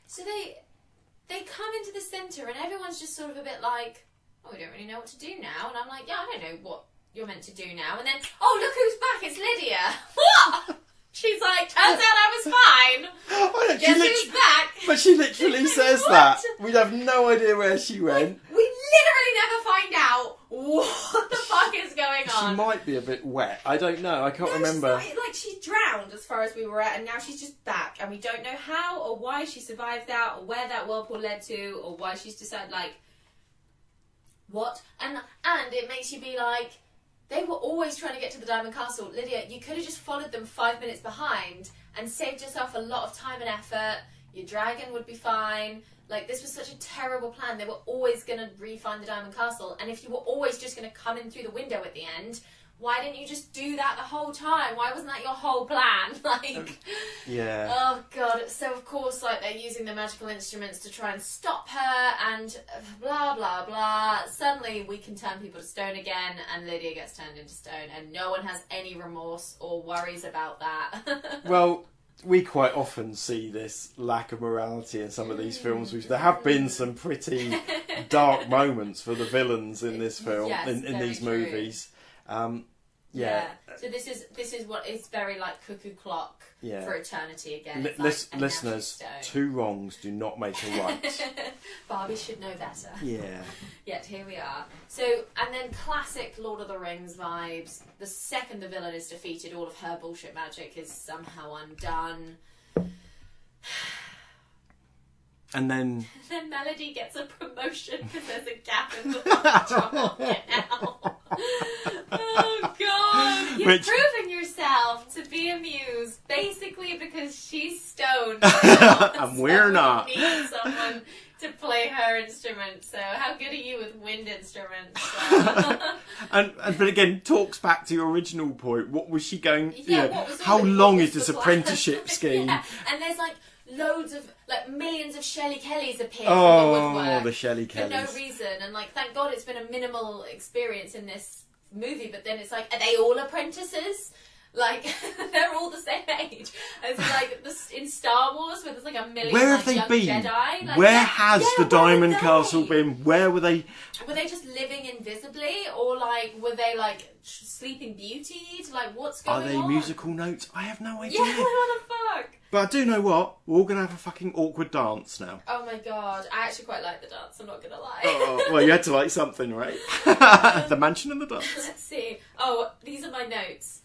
So they come into the centre and everyone's just sort of a bit like, oh, we don't really know what to do now. And I'm like, yeah, I don't know what you're meant to do now. And then, oh, look who's back, it's Lydia. What? She's like, turns out I was fine. Oh, guess who's back? But she literally says that. We'd have no idea where she went. We literally never find out what the fuck is going on. She might be a bit wet. I don't know. I can't remember. Like, she drowned as far as we were at, and now she's just back. And we don't know how or why she survived that, or where that whirlpool led to, or why she's decided, like, what? And it makes you be like, they were always trying to get to the Diamond Castle. Lydia, you could have just followed them 5 minutes behind and saved yourself a lot of time and effort. Your dragon would be fine. Like, this was such a terrible plan. They were always going to re-find the Diamond Castle. And if you were always just going to come in through the window at the end, why didn't you just do that the whole time? Why wasn't that your whole plan? Like, yeah. Oh, God. So, of course, like, they're using the magical instruments to try and stop her and blah, blah, blah. Suddenly, we can turn people to stone again, and Lydia gets turned into stone, and no one has any remorse or worries about that. Well, we quite often see this lack of morality in some of these films. There have been some pretty dark moments for the villains in this film, yes, in these movies. Yeah. So this is what is very like cuckoo clock for eternity again. Listeners, 2 wrongs do not make a right. Barbie should know better. Yeah. Yet here we are. So, and then classic Lord of the Rings vibes. The second the villain is defeated, all of her bullshit magic is somehow undone. And then Melody gets a promotion because there's a gap in the drop now. Oh, God. You're proving yourself to be a muse, basically because she's stoned. And we're not. We need someone to play her instrument, so how good are you with wind instruments? But again, talks back to your original point. What was she going... how what long was is this the apprenticeship scheme? Yeah. And there's like loads of, like, millions of Shelley Kellys appear from the woodwork. Oh, the Shelley Kellys. For no reason. And, like, thank God it's been a minimal experience in this movie, but then it's like, are they all apprentices? Like, they're all the same age. And it's like in Star Wars, where there's like a million Where have they young been? Jedi. Like, where has the where Diamond were Castle they? been? Where were they? Were they just living invisibly, or like were they like Sleeping Beauty? Like, what's going Are they on? musical notes? I have no idea. Yeah, what the fuck? But I do know what. We're all gonna have a fucking awkward dance now. Oh my god, I actually quite like the dance. I'm not gonna lie. Oh, well, you had to like something, right? The mansion and the dance. Let's see. Oh, these are my notes.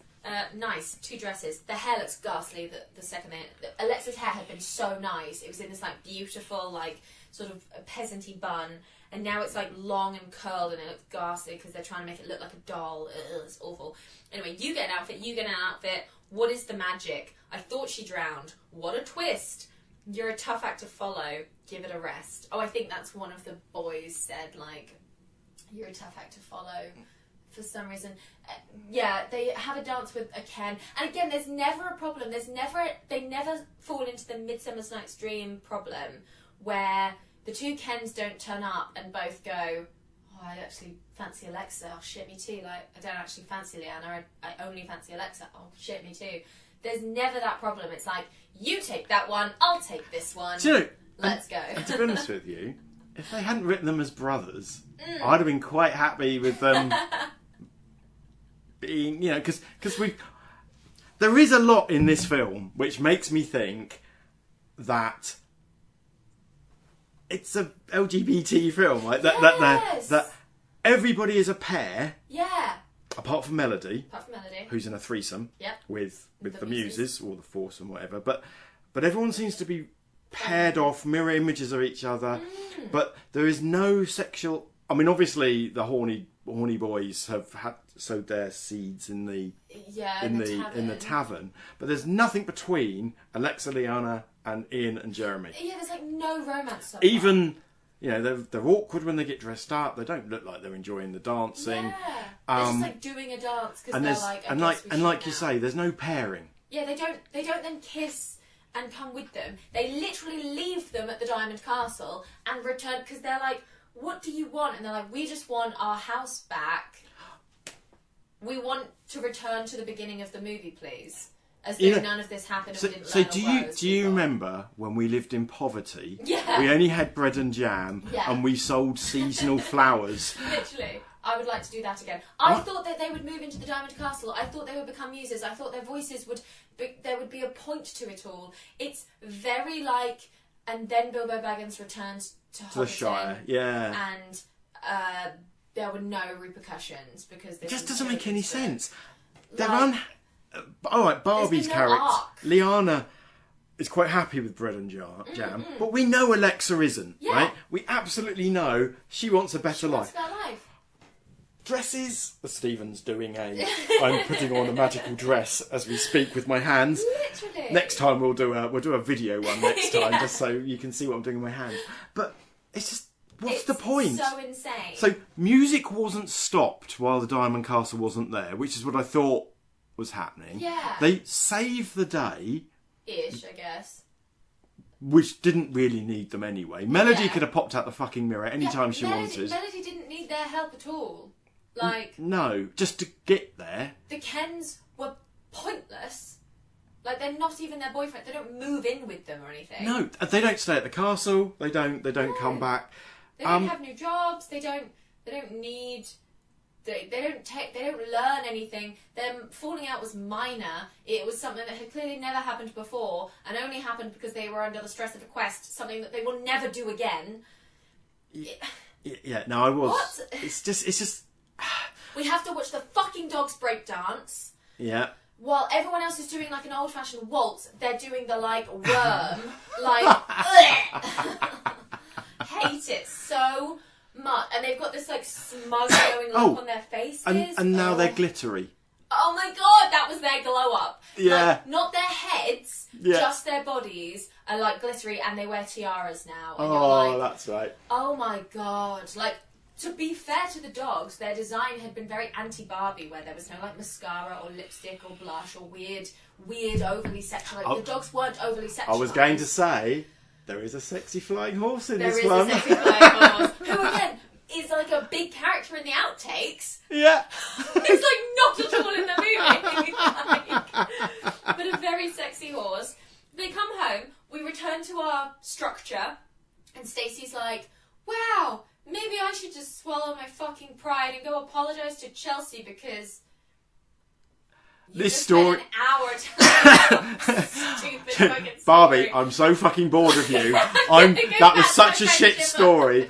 Nice. 2 dresses. The hair looks ghastly. The second Alexa's hair had been so nice. It was in this like beautiful, like sort of a peasanty bun, and now it's like long and curled, and it looks ghastly because they're trying to make it look like a doll. Ugh, it's awful. Anyway, you get an outfit. You get an outfit. What is the magic? I thought she drowned. What a twist. You're a tough act to follow. Give it a rest. Oh, I think that's one of the boys said, like, you're a tough act to follow. For some reason. Yeah, they have a dance with a Ken. And again, there's never a problem. They never fall into the Midsummer Night's Dream problem where the 2 Kens don't turn up and both go, oh, I actually fancy Alexa. Oh, shit, me too. Like, I don't actually fancy Leanna. I only fancy Alexa. Oh, shit, me too. There's never that problem. It's like, you take that one, I'll take this one. Do you know, Let's go. And to be honest with you, if they hadn't written them as brothers, I'd have been quite happy with them being, you know, because there is a lot in this film which makes me think that it's a LGBT film, like that everybody is a pair. Yeah. Apart from Melody, Who's in a threesome. Yep. With the muses or the foursome, whatever. But everyone seems to be paired off, mirror images of each other. But there is no sexual. I mean, obviously the horny boys have sowed their seeds in the tavern. But there's nothing between Alexa, Leanna, and Ian and Jeremy. Yeah, there's like no romance. Even. You know, they're awkward when they get dressed up. They don't look like they're enjoying the dancing. Yeah, they're just like doing a dance because they're like, and like you say, there's no pairing. Yeah, they don't then kiss and come with them. They literally leave them at the Diamond Castle and return because they're like, "What do you want?" And they're like, "We just want our house back. We want to return to the beginning of the movie, please." As though none of this happened and we didn't learn a word. Do you remember when we lived in poverty? Yeah. We only had bread and jam and we sold seasonal flowers. Literally. I would like to do that again. I thought that they would move into the Diamond Castle. I thought they would become muses. I thought their voices there would be a point to it all. It's very like, and then Bilbo Baggins returns to the Shire, yeah. And there were no repercussions because it just doesn't make any sense. Like, Alright, Barbie's no character, arc. Liana, is quite happy with bread and jam, but we know Alexa isn't, right? We absolutely know she wants a better life. Dresses, Stephen's doing I'm putting on a magical dress as we speak with my hands. Literally. Next time we'll do a video one next time, just so you can see what I'm doing with my hands. But it's just, what's the point? It's so insane. So music wasn't stopped while the Diamond Castle wasn't there, which is what I thought was happening. Yeah. They saved the day. Ish, I guess. Which didn't really need them anyway. Melody could have popped out the fucking mirror any time she wanted. Melody didn't need their help at all. Like, no, just to get there. The Kens were pointless. Like, they're not even their boyfriend. They don't move in with them or anything. No, they don't stay at the castle. They don't come back. They don't have new jobs. They don't need. They don't learn anything. Them falling out was minor. It was something that had clearly never happened before, and only happened because they were under the stress of a quest. Something that they will never do again. Yeah. No, I was. What? It's just. We have to watch the fucking dogs break dance. Yeah. While everyone else is doing like an old-fashioned waltz, they're doing the like worm, like. Hate it so much, and they've got this like smug glowing look on their faces, and now they're glittery. Oh my god, that was their glow up. Yeah, like, not their heads, just their bodies are like glittery, and they wear tiaras now. And you're like, that's right. Oh my god, like. To be fair to the dogs, their design had been very anti-Barbie, where there was no like mascara or lipstick or blush or weird overly sexual. Like, the dogs weren't overly sexual. I was going to say there is a sexy flying horse in this one. There is a sexy flying horse, who again is like a big character in the outtakes. Yeah, It's like not at all in the movie. Like, but a very sexy horse. They come home, we return to our structure, and Stacey's like, wow, maybe I should just swallow my fucking pride and go apologise to Chelsea because you This just story... spent an hour telling me stupid fucking story. Barbie, I'm so fucking bored of you. That was such a shit story.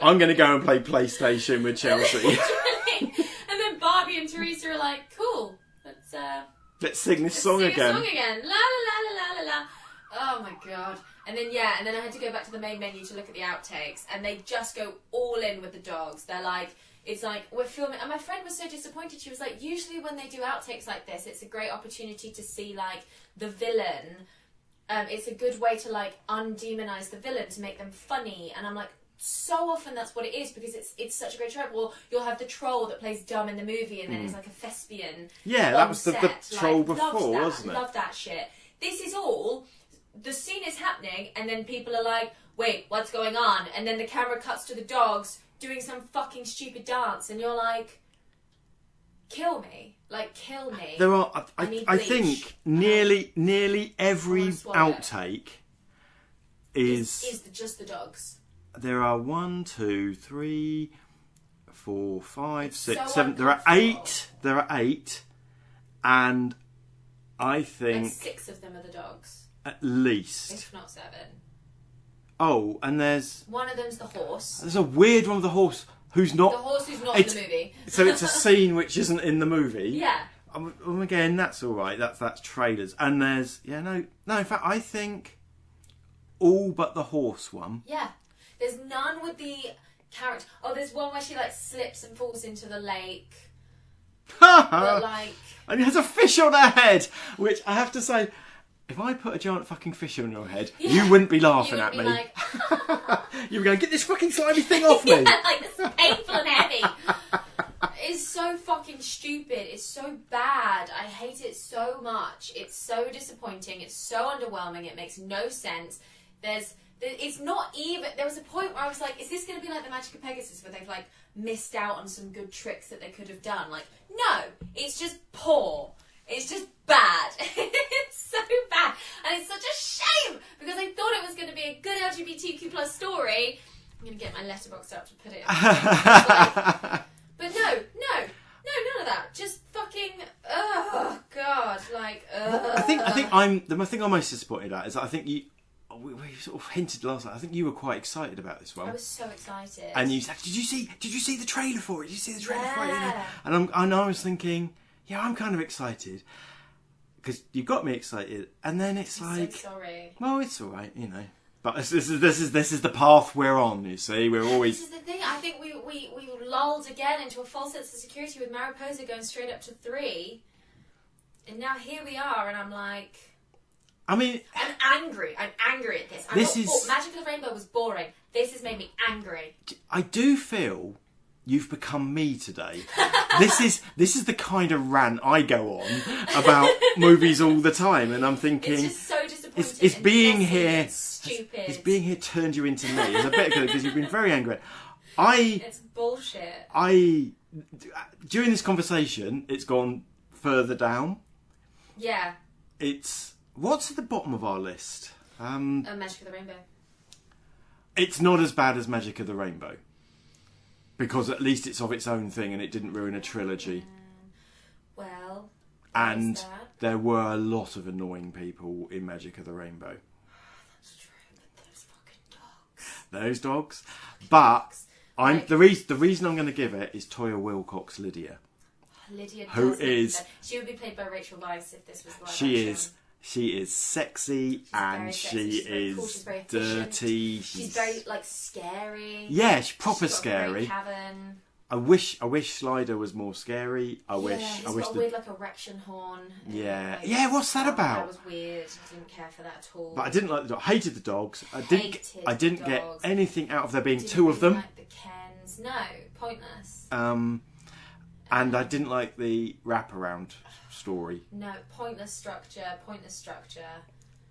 I'm going to go and play PlayStation with Chelsea. And then Barbie and Teresa are like, cool, Let's sing this let's song sing again. a song again. La la la la la la. Oh my god. And then I had to go back to the main menu to look at the outtakes, and they just go all in with the dogs. They're like, it's like, we're filming, and my friend was so disappointed. She was like, usually when they do outtakes like this, it's a great opportunity to see like the villain. It's a good way to like undemonize the villain, to make them funny. And I'm like, so often that's what it is, because it's such a great trope. Well, you'll have the troll that plays dumb in the movie, and then it's like a thespian. Yeah, that was the troll before, that, wasn't it? Love that shit. This is all, the scene is happening, and then people are like, wait, what's going on? And then the camera cuts to the dogs doing some fucking stupid dance, and you're like, kill me. Like, kill me. There are, I think, nearly every outtake is just the dogs. There are 1, 2, 3, 4, 5, 6, so 7. There are 8. There are 8, and I think like 6 of them are the dogs, at least, if not 7. Oh, and there's one of them's the horse. There's a weird one with the horse who's not. The horse who's not in the movie. So it's a scene which isn't in the movie. Yeah. Again, that's all right. That's trailers. And there's no. In fact, I think all but the horse one. Yeah. There's none with the character. Oh, there's one where she like slips and falls into the lake. But like, and it has a fish on her head, which I have to say, if I put a giant fucking fish on your head, you wouldn't be laughing at me. Like, You'd be going, get this fucking slimy thing off me. Yeah, like, this is painful and heavy. It's so fucking stupid. It's so bad. I hate it so much. It's so disappointing. It's so underwhelming. It makes no sense. It's not even... There was a point where I was like, is this going to be like the Magic of Pegasus, where they've like missed out on some good tricks that they could have done? Like, no. It's just poor. It's just bad. It's so bad. And it's such a shame, because I thought it was going to be a good LGBTQ plus story. I'm going to get my letterbox up to put it in. But no, none of that. Just fucking, oh god, like, I think the thing I'm most disappointed at is that I think you... We sort of hinted last night. I think you were quite excited about this one. I was so excited. And you said, "Did you see the trailer for it? Did you see the trailer for it?" Yeah. And I was thinking, yeah, I'm kind of excited because you got me excited. And then it's like, so sorry. Well, it's all right, you know. But this is the path we're on. You see, we're always. This is the thing. I think we lulled again into a false sense of security with Mariposa going straight up to 3, and now here we are, and I'm like. I mean, I'm angry. I'm angry at this. Magic of the Rainbow was boring. This has made me angry. I do feel you've become me today. This is the kind of rant I go on about movies all the time, and I'm thinking it's just so disappointing. It's being here. Stupid. It's being here turned you into me. It's a bit good because you've been very angry. It's bullshit. During this conversation, it's gone further down. Yeah. What's at the bottom of our list? Magic of the Rainbow. It's not as bad as Magic of the Rainbow. Because at least it's of its own thing and it didn't ruin a trilogy. Well, and there were a lot of annoying people in Magic of the Rainbow. That's true, but those fucking dogs. Those dogs. But the reason I'm going to give it is Toya Wilcox Lydia. Lydia who is... She would be played by Rachel Weisz if this was live action. She is sexy and she is cool. She's very dirty. She's very scary. Yeah, she's proper scary. Cavern. I wish Slider was more scary. He's got a weird erection horn. Yeah, what's that about? That was weird. I didn't care for that at all. But I didn't like the dog. Hated the dogs. I didn't get anything out of there being two of them. Like the Kens. No, pointless. And I didn't like the wraparound story. No, pointless structure.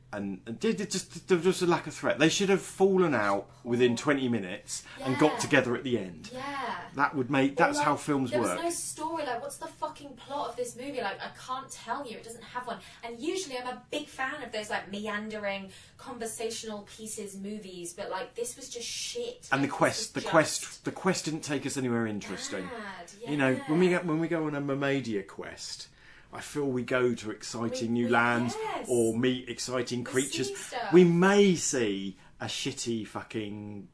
there was just a lack of threat. They should have fallen out within 20 minutes and got together at the end. Yeah. That would make... That's how films work. There was no story. Like, what's the fucking plot of this movie? Like, I can't tell you. It doesn't have one. And usually I'm a big fan of those, like, meandering, conversational pieces movies. But, like, this was just shit. And like, the quest didn't take us anywhere interesting. Bad, yeah. You know, when we go on a Mermaidia quest... I feel we go to exciting new lands or meet exciting creatures. We may see a shitty fucking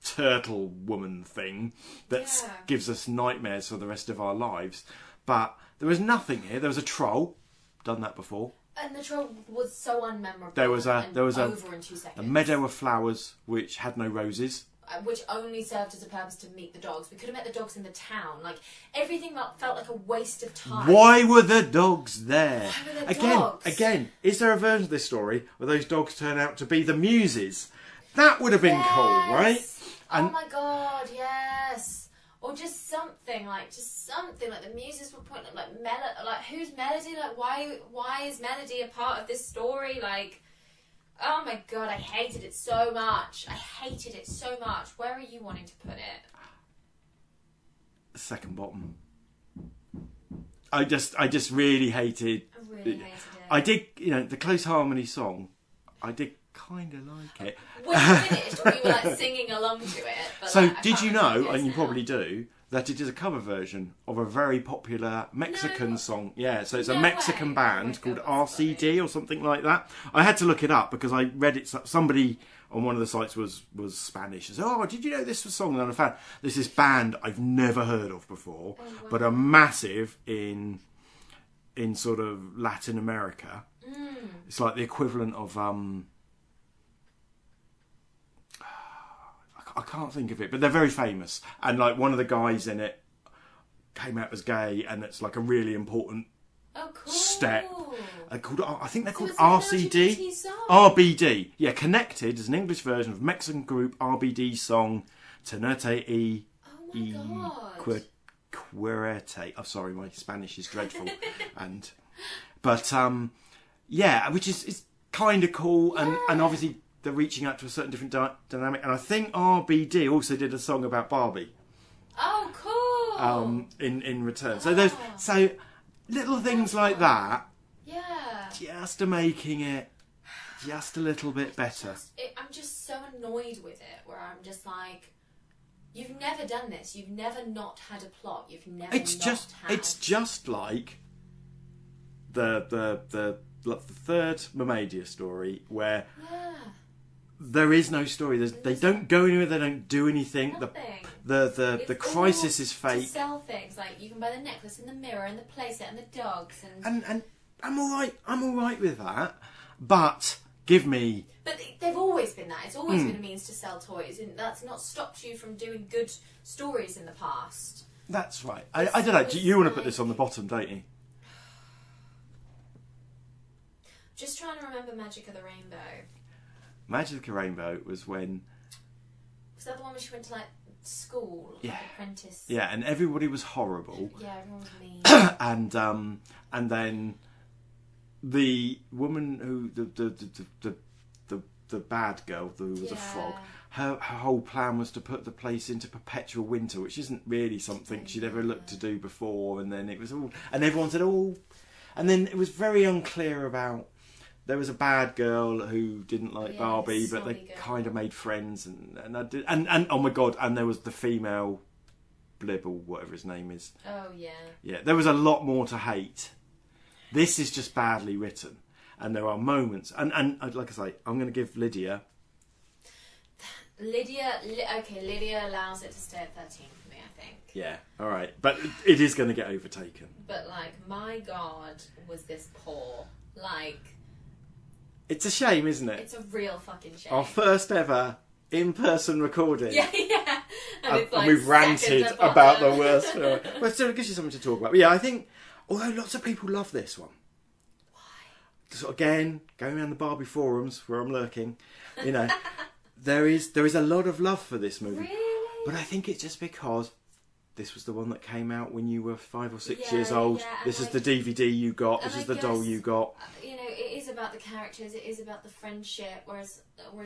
turtle woman thing that gives us nightmares for the rest of our lives. But there was nothing here. There was a troll. Done that before. And the troll was so unmemorable. There was over in 2 seconds. a meadow of flowers which had no roses. Which only served as a purpose to meet the dogs. We could have met the dogs in the town. Like, everything felt like a waste of time. Why were the dogs there? Why were the dogs? Again, is there a version of this story where those dogs turn out to be the muses? That would have been cool, right? Oh my god, yes. Or just something like the muses were pointing like who's Melody? Like, why is Melody a part of this story? Like, oh my god, I hated it so much. Where are you wanting to put it? Second bottom. I just really hated. I really hated it. I did, the Close Harmony song. I did kind of like it. When you finished, we were like singing along to it. But, so, like, did you know, and you now. probably do, that it is a cover version of a very popular Mexican song? Yeah, so it's a Mexican way. band Oh my called God, RCD or something like that. I had to look it up because I read it. Somebody on one of the sites was Spanish. And said, "Oh, did you know this was a song?" And I found this band I've never heard of before, but are massive in sort of Latin America. It's like the equivalent of I can't think of it, but they're very famous. And like one of the guys in it came out as gay, and it's like a really important step. I think they're called RCD, RBD. Yeah, Connected is an English version of Mexican group RBD's song "Tenerte y Querete." Oh, sorry, my Spanish is dreadful. Which is kind of cool, and obviously they're reaching out to a certain different dynamic. And I think RBD also did a song about Barbie. Oh, cool! In return, so there's little things like that. Yeah. Just making it just a little bit better. I'm just so annoyed with it, where I'm just like, you've never done this. You've never not had a plot. You've never. It's just like the third Mermaidia story where. Yeah. There is no story. They don't go anywhere. They don't do anything. Nothing. The crisis is fake. To sell things like you can buy the necklace and the mirror and the playset and the dogs and I'm all right. I'm all right with that. But give me. But they've always been that. It's always been a means to sell toys, and that's not stopped you from doing good stories in the past. That's right. I don't know. You want to put this on the bottom, don't you? Just trying to remember Magic of the Rainbow. Magic of the Rainbow was when... Was that the one where she went to, like, school? Yeah. Like, apprentice? Yeah, and everybody was horrible. Yeah, everyone was mean. And then the woman who... The bad girl who was a frog, her whole plan was to put the place into perpetual winter, which isn't really something she'd ever looked to do before. And then it was all... And everyone said, oh... And then it was very unclear about... There was a bad girl who didn't like Barbie, but they kind of made friends, and I did, and oh my god, and there was the female Blib or whatever his name is. Oh yeah. Yeah, there was a lot more to hate. This is just badly written, and there are moments, and like I say, I'm going to give Lydia allows it to stay at 13 for me, I think. Yeah, all right, but it is going to get overtaken. But like, my god, was this poor? Like. It's a shame, isn't it? It's a real fucking shame. Our first ever in-person recording. Yeah. And we've ranted about the worst film. Well, still, it gives you something to talk about. But yeah, I think, although lots of people love this one. Why? Just again, going around the Barbie forums where I'm lurking, there is a lot of love for this movie. Really? But I think it's just because this was the one that came out when you were 5 or 6 years old. This is the DVD you got. This is the doll you got. It is about about the characters, it is about the friendship, whereas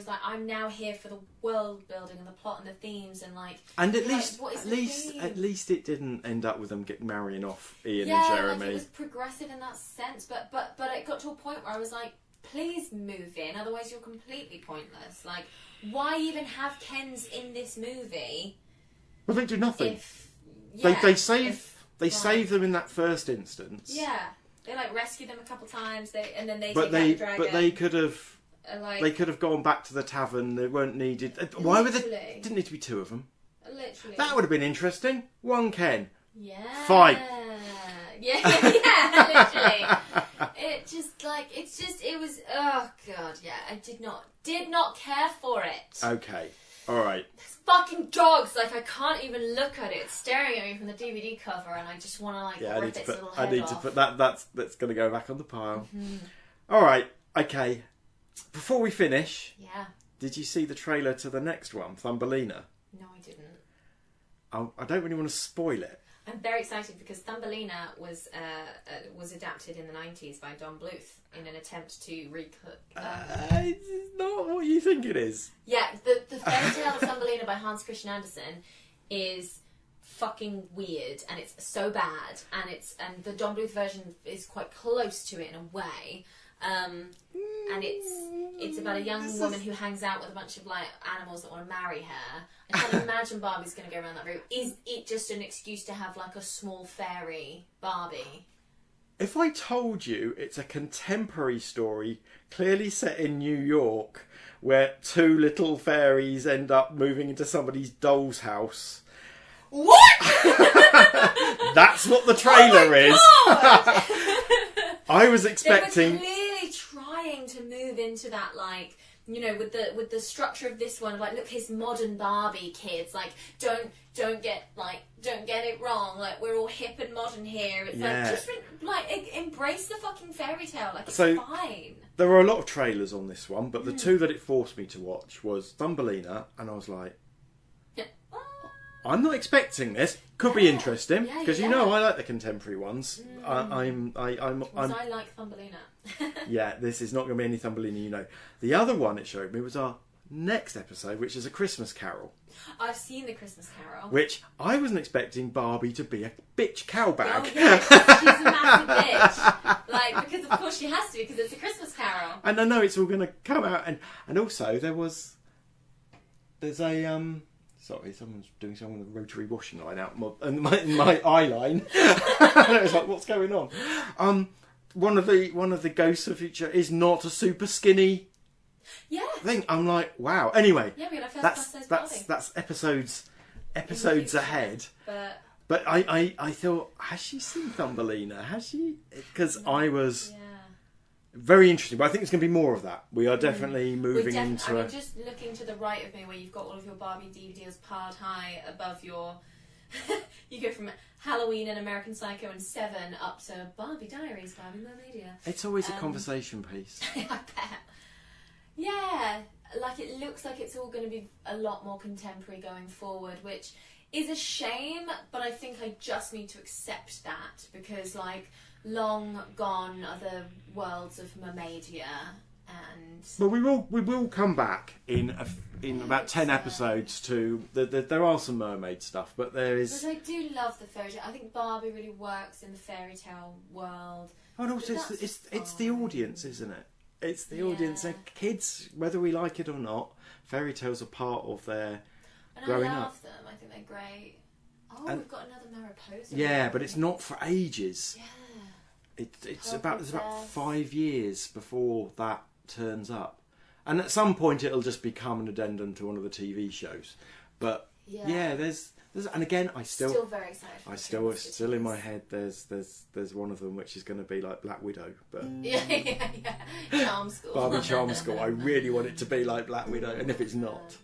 like I'm now here for the world building and the plot and the themes and like. And at least it didn't end up with them marrying off Ian and Jeremy. Like it was progressive in that sense, but it got to a point where I was like, please move in, otherwise you're completely pointless. Like, why even have Kens in this movie? Well, they do nothing. They save them in that first instance. Yeah, they like rescue them a couple times. And then they take out the dragon. But they could have. They could have gone back to the tavern. They weren't needed. Why were they? Didn't need to be two of them. Literally. That would have been interesting. One Ken. Yeah. Fight. Yeah, literally. It was. Oh god, yeah. I did not care for it. Okay. All right. There's fucking dogs. Like, I can't even look at it. It's staring at me from the DVD cover, and I just want to rip its little head off. I need to put that. That's going to go back on the pile. Mm-hmm. All right. Okay. Before we finish, did you see the trailer to the next one, Thumbelina? No, I didn't. I don't really want to spoil it. I'm very excited because Thumbelina was adapted in the 90s by Don Bluth in an attempt to recook. It's not what you think it is. Yeah, the fairy tale of Thumbelina by Hans Christian Andersen is fucking weird, and it's so bad, and the Don Bluth version is quite close to it in a way. And it's about a young woman who hangs out with a bunch of like animals that want to marry her. I can't imagine Barbie's going to go around that route. Is it just an excuse to have like a small fairy Barbie? If I told you it's a contemporary story, clearly set in New York, where two little fairies end up moving into somebody's doll's house. What? That's what the trailer is. I was expecting. They were clearly trying to move into that, like, you know, with the structure of this one, of like, look, here's modern Barbie kids, like, don't get it wrong, like, we're all hip and modern here. It's like, just embrace the fucking fairy tale, like, it's fine. There were a lot of trailers on this one, but the two that it forced me to watch was Thumbelina, and I was like, I'm not expecting this. Could be interesting because you know I like the contemporary ones. I like Thumbelina. Yeah, this is not going to be any Thumbelina, you know. The other one it showed me was our next episode, which is A Christmas Carol. I've seen The Christmas Carol. Which I wasn't expecting Barbie to be a bitch cowbag. Oh yeah, she's a massive bitch. Like, because of course she has to, because it's A Christmas Carol. And I know it's all going to come out, and also there's a Sorry, someone's doing something with a rotary washing line out in my eye line. It's like, what's going on? One of the ghosts of the future is not a super skinny thing. I'm like, wow. Anyway, we got our first that's episodes ahead. But I thought, has she seen Thumbelina? Has she? Because I was. Very interesting, but I think it's going to be more of that. We are definitely moving into. I mean, just looking to the right of me, where you've got all of your Barbie DVDs piled high above your. You go from Halloween and American Psycho and Seven up to Barbie Diaries, Barbie Mermaidia. It's always a conversation piece. I bet. Yeah, like it looks like it's all going to be a lot more contemporary going forward, which is a shame. But I think I just need to accept that because, like. Long gone are the worlds of Mermaidia, and well, we will come back in about 10 episodes to there are some mermaid stuff, but there is. Because I do love the fairy tale. I think Barbie really works in the fairy tale world. Oh, and also it's the audience, isn't it? It's the audience. And kids, whether we like it or not, fairy tales are part of their growing up. I love them. I think they're great. Oh, we've got another Mariposa. Yeah, but it's not for ages. Yeah. It's about 5 years before that turns up, and at some point it'll just become an addendum to one of the TV shows. But there's and again I still very excited. I still in my head. There's one of them which is going to be like Black Widow, but Charm School. Barbie Charm School. I really want it to be like Black Widow, and if it's not,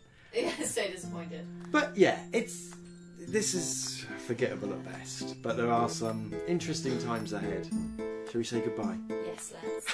so disappointed. But yeah, this is forgettable at best, but there are some interesting times ahead. Shall we say goodbye? Yes, let's.